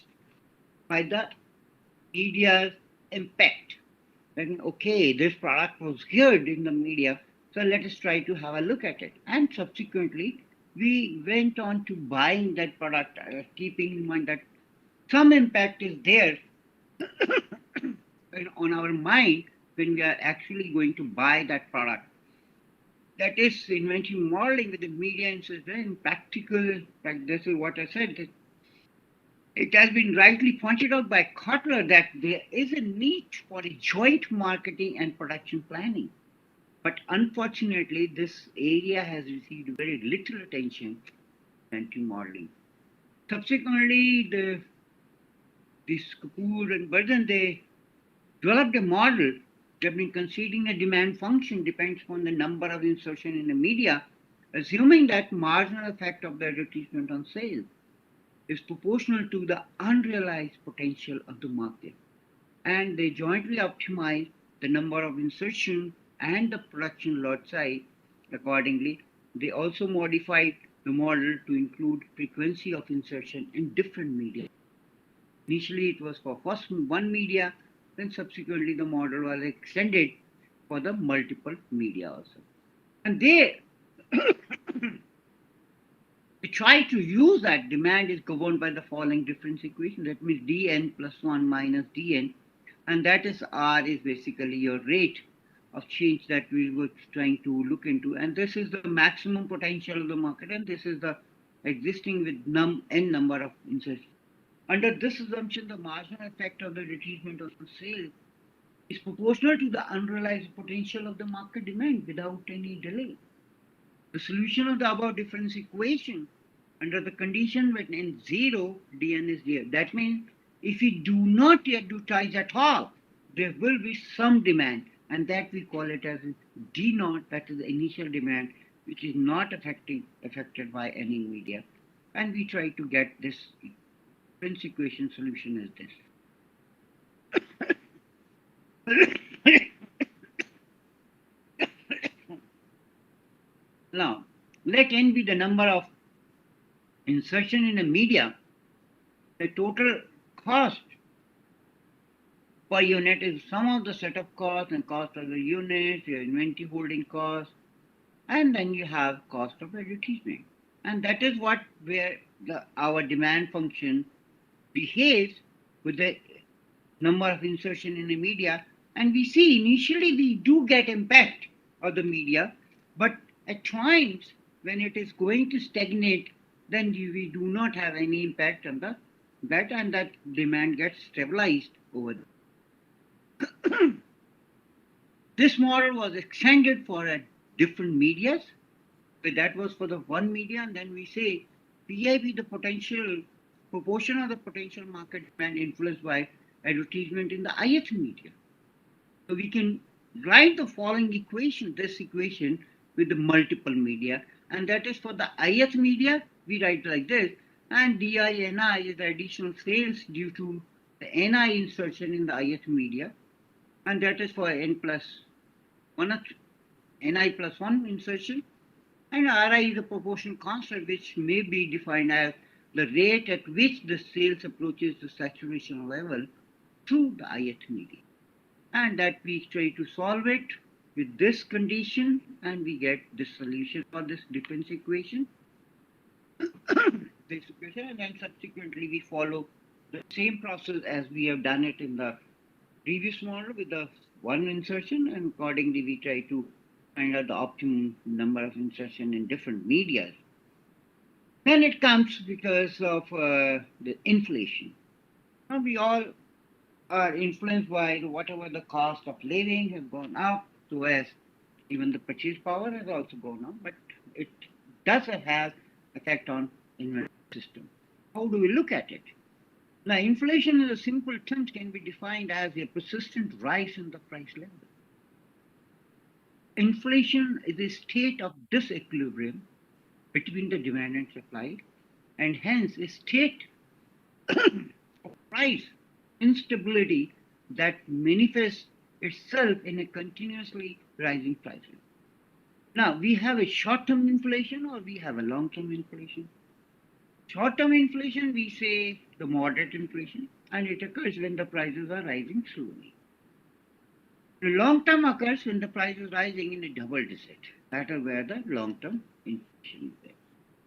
S3: by the media's impact. Then, okay, this product was good in the media, so let us try to have a look at it. And subsequently, we went on to buying that product, keeping in mind that some impact is there on our mind when we are actually going to buy that product. That is inventory modeling with the media and so very practical. Like this is what I said. That it has been rightly pointed out by Kotler that there is a need for a joint marketing and production planning. But unfortunately, this area has received very little attention to modeling. Subsequently, this Kapoor and Burden, they developed a model. They've been considering a demand function depends on the number of insertion in the media, assuming that marginal effect of the advertisement on sales is proportional to the unrealized potential of the market. And they jointly optimize the number of insertion and the production lot size accordingly. They also modified the model to include frequency of insertion in different media. Initially, it was for first one media, then subsequently the model was extended for the multiple media also. And they we try to use that demand is governed by the following difference equation. That means dn plus 1 minus dn. And that is R is basically your rate of change that we were trying to look into. And this is the maximum potential of the market. And this is the existing with n number of insertions. Under this assumption, the marginal effect of the retreatment on sale is proportional to the unrealized potential of the market demand without any delay. The solution of the above difference equation under the condition when n0, dn is there. That means if we do not advertise at all, there will be some demand, and that we call it as D naught, that is the initial demand, which is not affected by any media. And we try to get this difference equation solution is this. Now, let n be the number of insertion in a media. The total cost per unit is sum of the setup cost and cost of the unit, your inventory holding cost, and then you have cost of advertisement. And that is what where our demand function behaves with the number of insertion in the media. And we see initially we do get impact of the media, but at times when it is going to stagnate, then we do not have any impact on that, and that demand gets stabilized over there. This model was extended for different medias, but that was for the one media, and then we say PIB, the potential proportion of the potential market demand influenced by advertisement in the ith media. So we can write the following equation, this equation with the multiple media, and that is for the ith media, we write like this, and DI/NI is the additional sales due to the NI insertion in the ith media, and that is for N plus 1, NI plus 1 insertion, and RI is a proportional constant which may be defined as the rate at which the sales approaches the saturation level through the ith media. And that we try to solve it with this condition, and we get this solution for this difference equation. This equation, and then subsequently we follow the same process as we have done it in the previous model with the one insertion, and accordingly we try to find out the optimum number of insertion in different media. Then it comes because of the inflation. Now we all are influenced by whatever the cost of living has gone up, so as even the purchase power has also gone up, but it does have effect on inventory system. How do we look at it? Now, inflation in a simple terms can be defined as a persistent rise in the price level. Inflation is a state of disequilibrium between the demand and supply, and hence a state of price instability that manifests itself in a continuously rising price level. Now, we have a short-term inflation or we have a long-term inflation. Short-term inflation, we say the moderate inflation, and it occurs when the prices are rising slowly. The long-term occurs when the price is rising in a double digit. That is where the long-term inflation is there.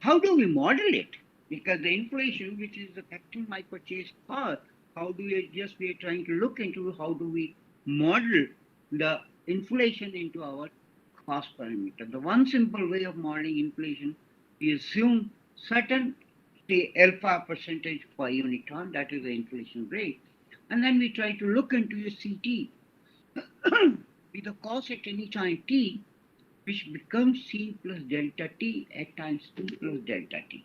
S3: How do we model it? Because the inflation, which is affecting my purchase power, how do we are trying to look into how do we model the inflation into our cost parameter. The one simple way of modeling inflation, we assume certain, say, alpha percentage per unit ton, that is the inflation rate, and then we try to look into your CT with the cost at any time t, which becomes C plus delta t at times 2 plus delta t.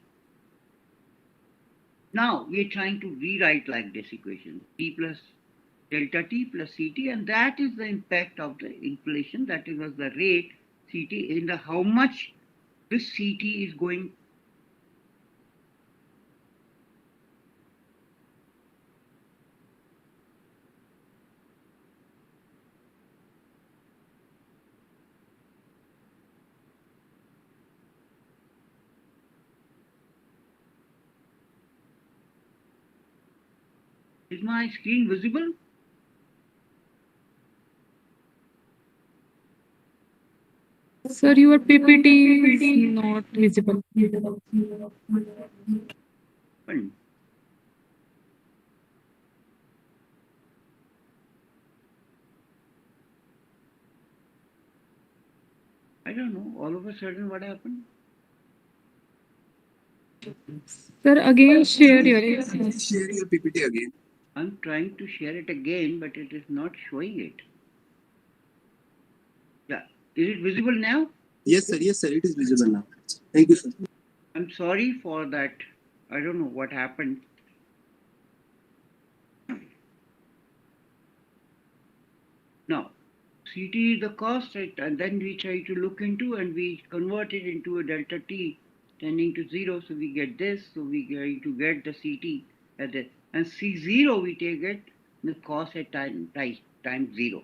S3: Now we are trying to rewrite like this equation, t plus delta t plus Ct, and that is the impact of the inflation, that is the rate Ct in the how much this Ct is going. Is my screen visible?
S4: Sir, your PPT is not visible.
S3: Fine. I don't know, all of a sudden what happened?
S4: Sir, again share your
S5: Share your PPT again.
S3: I'm trying to share it again, but it is not showing it. Yeah, is it visible now?
S5: Yes, sir. Yes, sir. It is visible now. Thank you, sir.
S3: I'm sorry for that. I don't know what happened. Now, Ct is the cost, right? And then we try to look into and we convert it into a delta t tending to 0. So we get this. So we going to get the Ct at this. And C0 we take it the cost at time 0.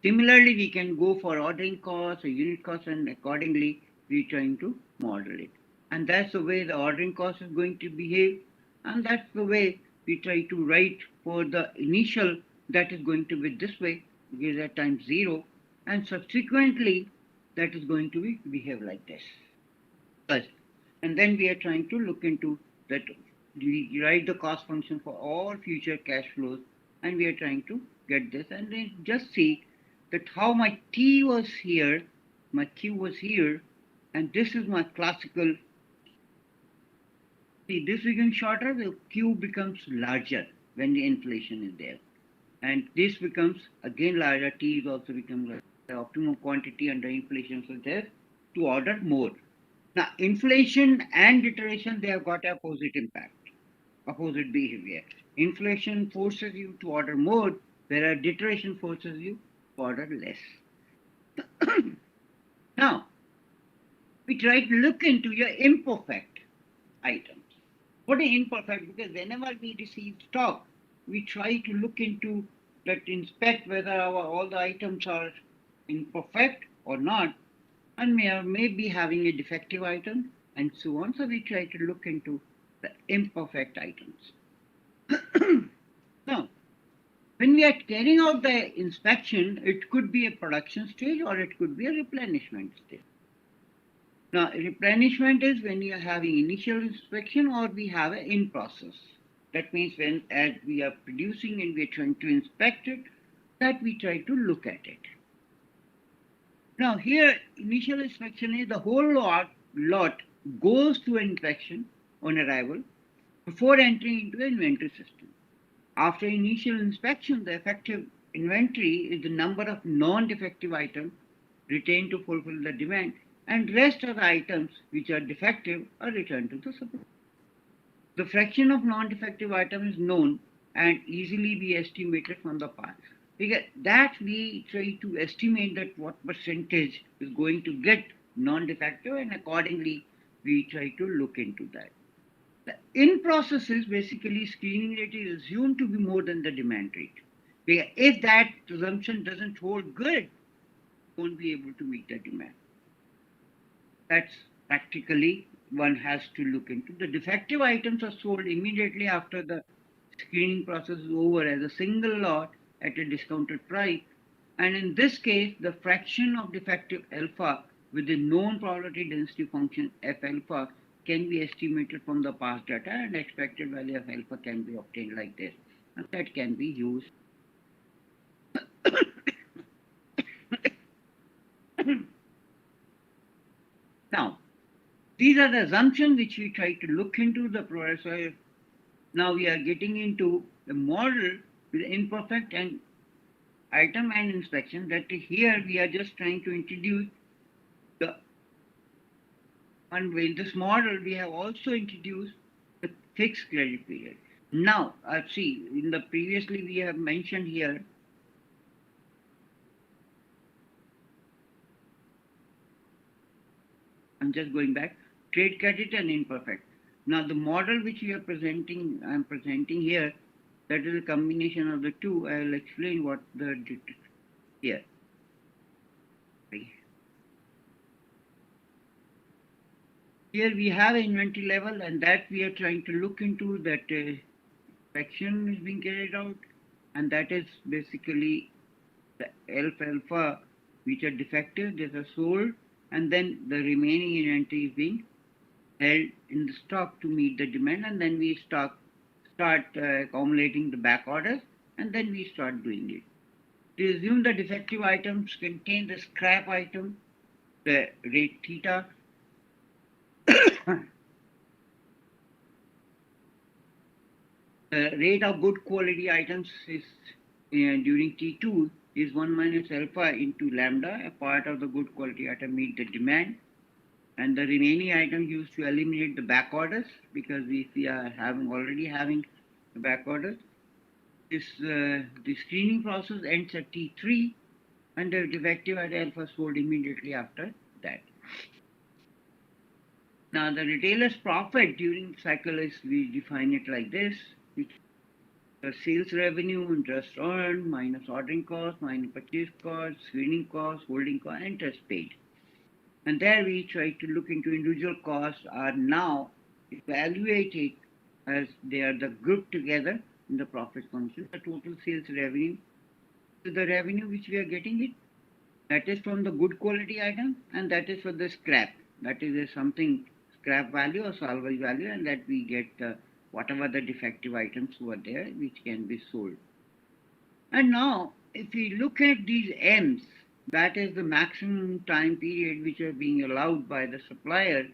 S3: Similarly, we can go for ordering cost or unit cost, and accordingly we're trying to model it. And that's the way the ordering cost is going to behave. And that's the way we try to write for the initial, that is going to be this way, because at time 0. And subsequently, that is going to be behave like this. And then we are trying to look into that. We write the cost function for all future cash flows, and we are trying to get this. And then just see that how my T was here, my Q was here, and this is my classical. See, this becomes shorter, the Q becomes larger when the inflation is there. And this becomes again larger, T is also becomes larger. The optimum quantity under inflation is there to order more. Now, inflation and deterioration, they have got opposite impact, opposite behavior. Inflation forces you to order more, whereas deterioration forces you to order less. Now, we try to look into your imperfect items. What is imperfect? Because whenever we receive stock, we try to look into that, inspect whether all the items are imperfect or not, and may be having a defective item and so on. So we try to look into the imperfect items. Now, when we are carrying out the inspection, it could be a production stage or it could be a replenishment stage. Now, replenishment is when you are having initial inspection or we have an in process. That means when as we are producing and we are trying to inspect it, that we try to look at it. Now here, initial inspection is the whole lot goes to inspection on arrival before entering into the inventory system. After initial inspection, the effective inventory is the number of non-defective items retained to fulfill the demand, and rest of the items which are defective are returned to the supplier. The fraction of non-defective items is known and easily be estimated from the past. Because that we try to estimate that what percentage is going to get non-defective, and accordingly we try to look into that. The in processes basically screening rate is assumed to be more than the demand rate. Because if that assumption doesn't hold good, won't be able to meet the demand. That's practically one has to look into. The defective items are sold immediately after the screening process is over as a single lot at a discounted price. And in this case, the fraction of defective alpha with the known probability density function f alpha can be estimated from the past data, and expected value of alpha can be obtained like this. And that can be used. Now, these are the assumptions which we try to look into the process. Now we are getting into the model with imperfect and item and inspection. That here we are just trying to introduce the and in this model we have also introduced the fixed credit period. Now see, in the previously we have mentioned here I'm just going back, trade credit and imperfect. Now the model which we are presenting, I'm presenting here, that is a combination of the two. I will explain what the here. Here we have inventory level, and that we are trying to look into that inspection is being carried out, and that is basically the alpha which are defective, these are sold, and then the remaining inventory is being held in the stock to meet the demand, and then we start accumulating the back orders, and then we start doing it. To assume the defective items contain the scrap item, the rate theta. The rate of good quality items is during T2 is 1 minus alpha into lambda. A part of the good quality item meet the demand, and the remaining items used to eliminate the back orders, because if we are already having the back orders. The screening process ends at T3, and the defective at alpha sold immediately after that. Now the retailer's profit during the cycle is, we define it like this: the sales revenue, interest earned, minus ordering cost, minus purchase cost, screening cost, holding cost, interest paid. And there we try to look into individual costs are now evaluated as they are the group together in the profit function. The total sales revenue is the revenue which we are getting it. That is from the good quality item, and that is for the scrap. That is something scrap value or salvage value, and that we get whatever the defective items were there which can be sold. And now if we look at these M's, that is the maximum time period which are being allowed by the supplier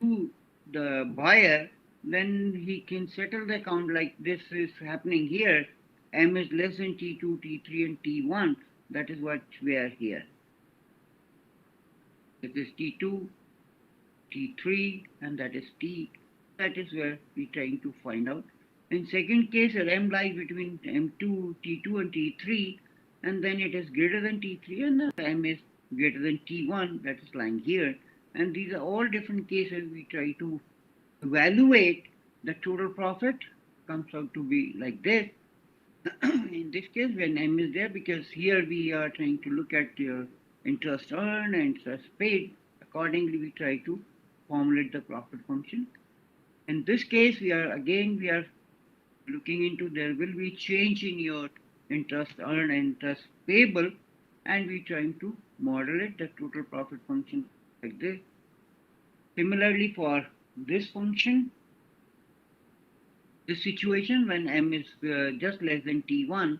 S3: to the buyer, then he can settle the account like this is happening here. M is less than T2, T3 and T1. That is what we are here. This is T2, T3, and that is T. That is where we are trying to find out. In second case, M lies between M2, T2 and T3, and then it is greater than T3, and the M is greater than T1, that is lying here. And these are all different cases. We try to evaluate the total profit, comes out to be like this. In this case, when M is there, because here we are trying to look at your interest earned and interest paid, accordingly we try to formulate the profit function. In this case, we are looking into, there will be change in your interest earned and interest payable, and we trying to model it, the total profit function like this. Similarly, for this function, the situation when M is just less than T1,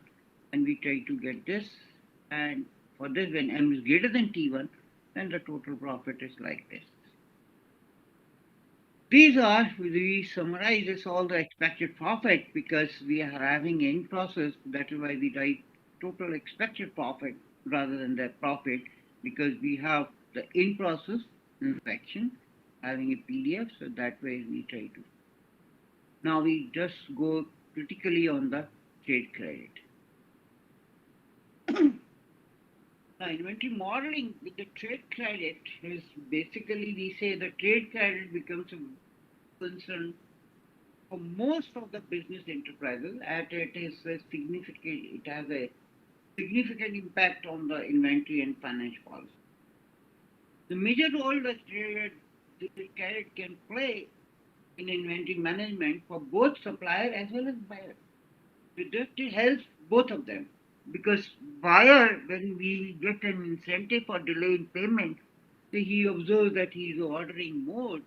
S3: and we try to get this, and For this, when M is greater than T1, then the total profit is like this. These are, we summarize this all the expected profit because we are having in process. That is why we write total expected profit rather than the profit, because we have the in process inspection having a PDF. So that way we try to. Now we just go critically on the trade credit. Now, inventory modeling with the trade credit is basically, we say the trade credit becomes a concern for most of the business enterprises, as it is a significant, it has a significant impact on the inventory and financial policy. The major role that the credit can play in inventory management for both supplier as well as buyer. It helps both of them, because buyer, when we get an incentive for delay in payment, he observes that he is ordering more,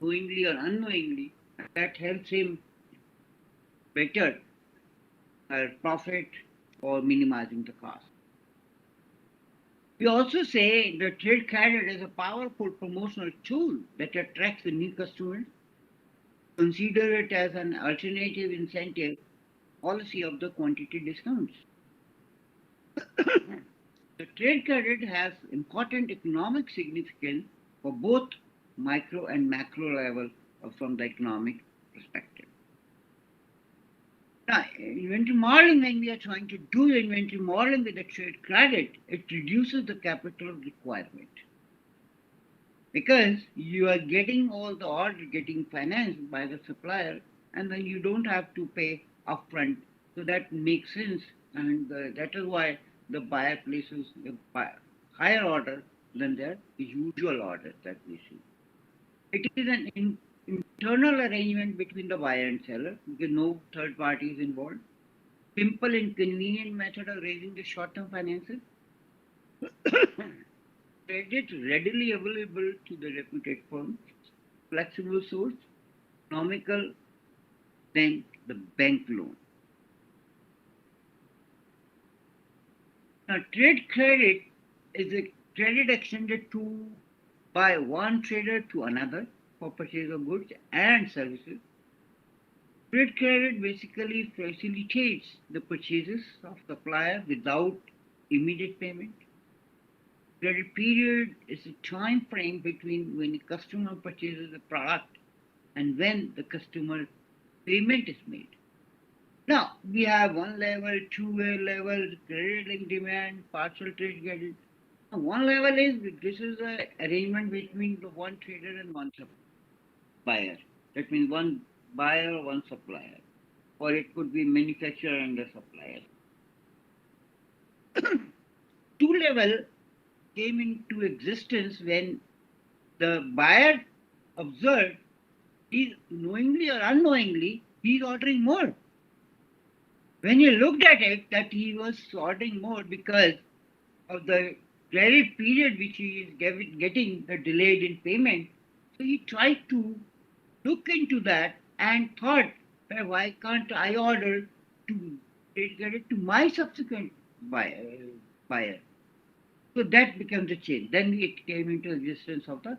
S3: knowingly or unknowingly, that helps him better profit or minimizing the cost. We also say the trade credit is a powerful promotional tool that attracts the new customers. Consider it as an alternative incentive policy of the quantity discounts. The trade credit has important economic significance for both micro and macro level from the economic perspective. Now, inventory modeling, when we are trying to do inventory modeling with the trade credit, it reduces the capital requirement. Because you are getting all the order getting financed by the supplier, and then you don't have to pay upfront. So that makes sense, and that is why the buyer places a higher order than their usual order that we see. It is an internal arrangement between the buyer and seller, because no third party is involved. Simple and convenient method of raising the short-term finances. Credit readily available to the reputed firm, flexible source, economical than the bank loan. Now, trade credit is a credit extended to by one trader to another for purchase of goods and services. Trade credit basically facilitates the purchases of supplier without immediate payment. Credit period is a time frame between when a customer purchases a product and when the customer payment is made. Now, we have one level, two-way level, credit link demand, partial trade credit. Now, one level is, this is an arrangement between the one trader and one buyer. That means one buyer, one supplier. Or it could be manufacturer and the supplier. Two level came into existence when the buyer observed he's knowingly or unknowingly, he's ordering more. When he looked at it, that he was ordering more because of the credit period which he is getting the delayed in payment. So he tried to look into that and thought, why can't I order to get it to my subsequent buyer? So that becomes a change. Then it came into existence of the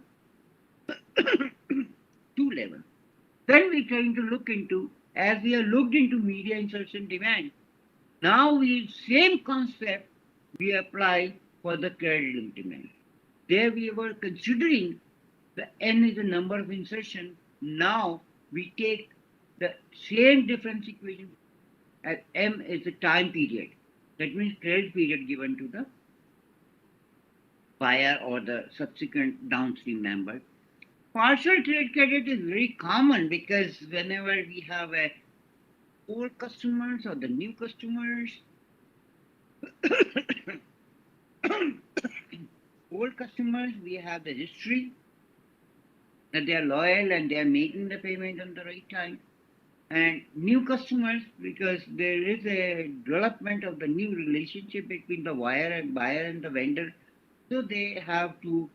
S3: two level. Then we're trying to look into, as we have looked into media insertion demand, now we same concept we apply for the credit link demand. There we were considering the n is the number of insertion. Now we take the same difference equation as m is the time period. That means credit period given to the buyer or the subsequent downstream member. Partial trade credit is very common because whenever we have a old customers or the new customers, old customers, we have the history that they are loyal and they are making the payment on the right time. And new customers, because there is a development of the new relationship between the buyer and the vendor, so they have to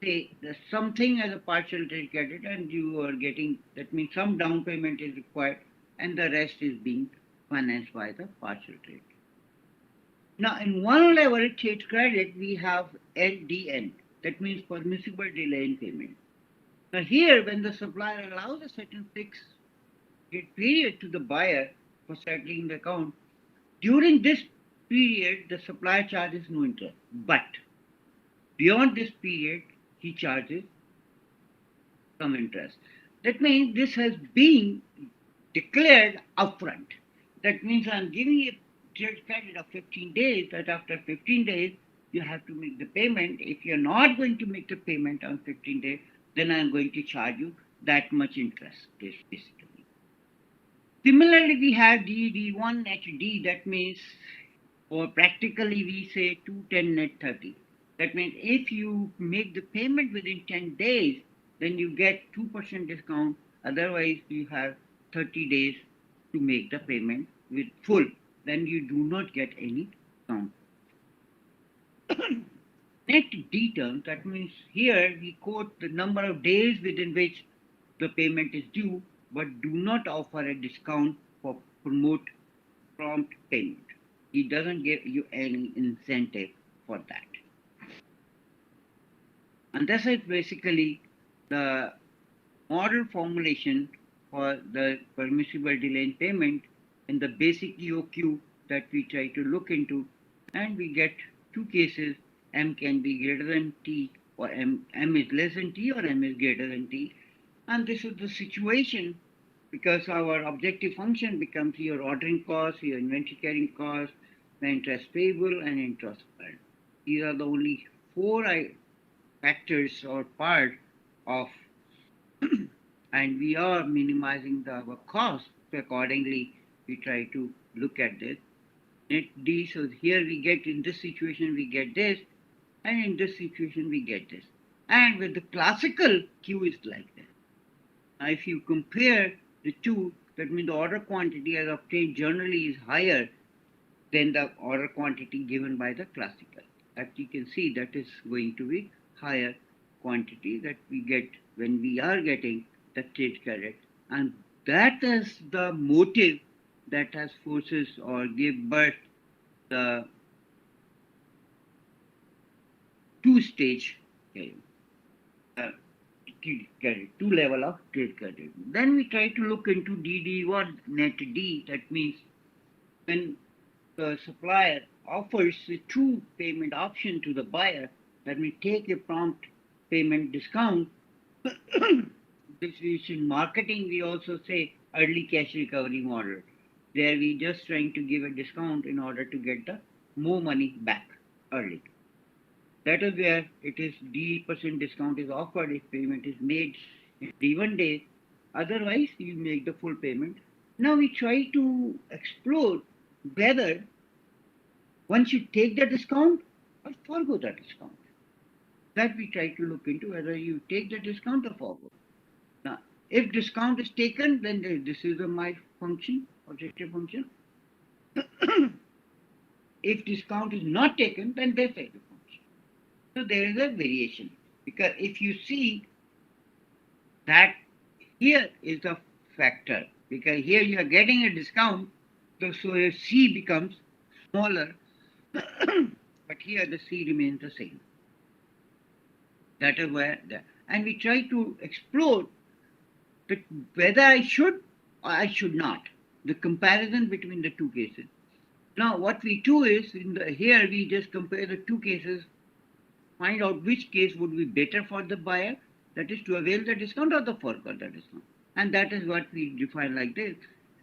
S3: say something as a partial trade credit, and you are getting, that means some down payment is required and the rest is being financed by the partial trade. Now, in one level trade credit, we have LDN, that means permissible delay in payment. Now, here, when the supplier allows a certain fixed period to the buyer for settling the account, during this period, the supplier charges no interest. But beyond this period, he charges some interest. That means this has been declared upfront. That means I'm giving you a trade credit of 15 days, that after 15 days, you have to make the payment. If you're not going to make the payment on 15 days, then I'm going to charge you that much interest, basically. Similarly, we have DD1 net D, that means, or practically we say 210 net 30. That means if you make the payment within 10 days, then you get 2% discount. Otherwise, you have 30 days to make the payment with full. Then you do not get any discount. Net D terms, that means here we quote the number of days within which the payment is due, but do not offer a discount for promote prompt payment. He doesn't give you any incentive for that. And this is basically the model formulation for the permissible delay in payment in the basic EOQ that we try to look into, and we get two cases. M can be greater than T, or M is less than T, or M is greater than T. And this is the situation because our objective function becomes your ordering cost, your inventory carrying cost, the interest payable, and interest earned. These are the only four factors or part of, and we are minimizing our cost. So accordingly, we try to look at this. Net D, so here we get, in this situation, we get this, and in this situation, we get this. And with the classical Q is like this. Now, if you compare the two, that means the order quantity as obtained generally is higher than the order quantity given by the classical. As you can see, that is going to be higher quantity that we get when we are getting the trade credit. And that is the motive that has forces or give birth the two-stage trade credit, two level of trade credit. Then we try to look into DD1 net D. That means when the supplier offers a true payment option to the buyer, that we take a prompt payment discount. This is in marketing, we also say early cash recovery model. There we just trying to give a discount in order to get the more money back early. That is where it is D% discount is offered if payment is made in D1 day. Otherwise, you make the full payment. Now we try to explore whether once you take the discount or forgo the discount. That we try to look into whether you take the discount or forgo. Now, if discount is taken, then this is my function, objective function. If discount is not taken, then this is the function. So there is a variation, because if you see that here is the factor, because here you are getting a discount, so your C becomes smaller, but here the C remains the same. That is where, and we try to explore whether I should or I should not, the comparison between the two cases. Now what we do is, here we just compare the two cases, find out which case would be better for the buyer, that is to avail the discount or the forego the discount. And that is what we define like this.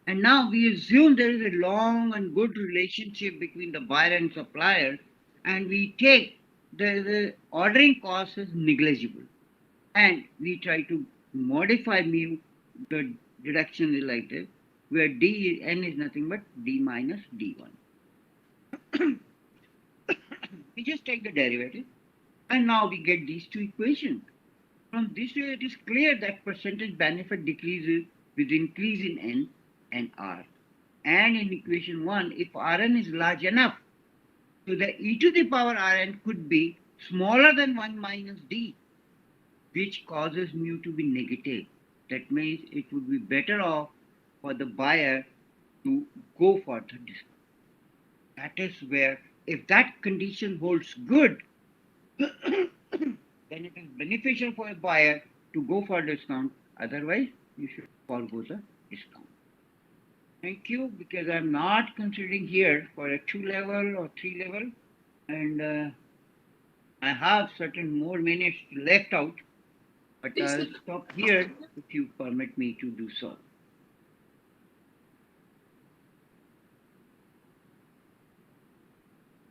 S3: And now we assume there is a long and good relationship between the buyer and supplier, and we take the ordering cost is negligible. And we try to modify mu, the deduction is like this, where N is nothing but D minus D1. We just take the derivative, and now we get these two equations. From this way, it is clear that percentage benefit decreases with increase in N and R. And in equation 1, if Rn is large enough, so the e to the power Rn could be smaller than 1 minus D, which causes mu to be negative. That means it would be better off for the buyer to go for the discount. That is where if that condition holds good, then it is beneficial for a buyer to go for discount. Otherwise, you should forego the discount. Thank you, because I'm not considering here for a 2 level or 3 level, and I have certain more minutes left out, but I'll stop here if you permit me to do so.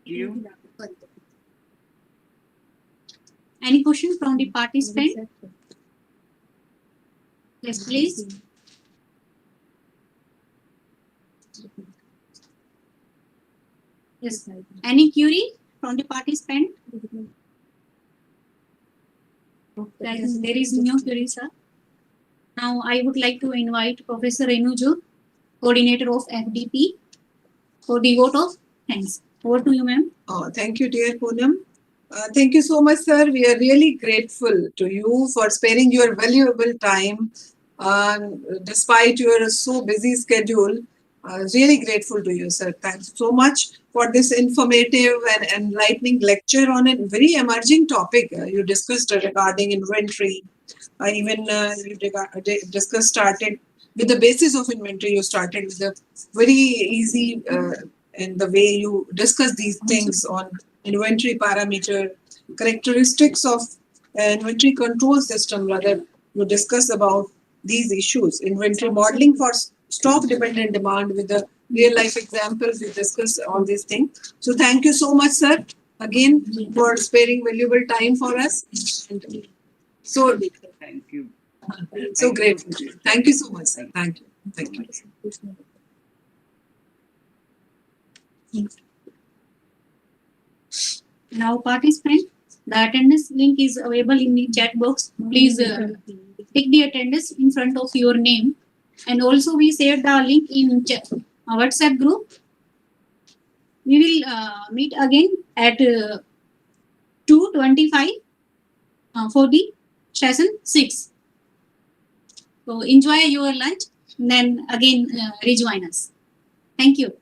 S3: You?
S1: Any question from the participant? Yes, please. Yes. Any query from the participant? There is no query, sir. Now I would like to invite Professor Renuju, coordinator of FDP, for the vote of thanks. Over to you, ma'am.
S7: Oh, thank you, dear Poonam. Thank you so much, sir. We are really grateful to you for sparing your valuable time despite your so busy schedule. Really grateful to you, sir. Thanks so much for this informative and enlightening lecture on a very emerging topic you discussed regarding inventory. Discussed started with the basis of inventory. You started with a very easy in the way you discuss these things on inventory parameter, characteristics of inventory control system. Rather, you discuss about these issues, inventory modeling for stock dependent demand with the real life examples. We discuss all these things. So thank you so much, sir, again for sparing valuable time for us. And so
S3: Thank you.
S7: so grateful. Thank you so much, sir. Thank you. Thank you.
S1: Now, participant, the attendance link is available in the chat box. Please take the attendance in front of your name, and also we shared the link in WhatsApp group. We will meet again at 2:25 for the session 6. So enjoy your lunch, and then again rejoin us. Thank you.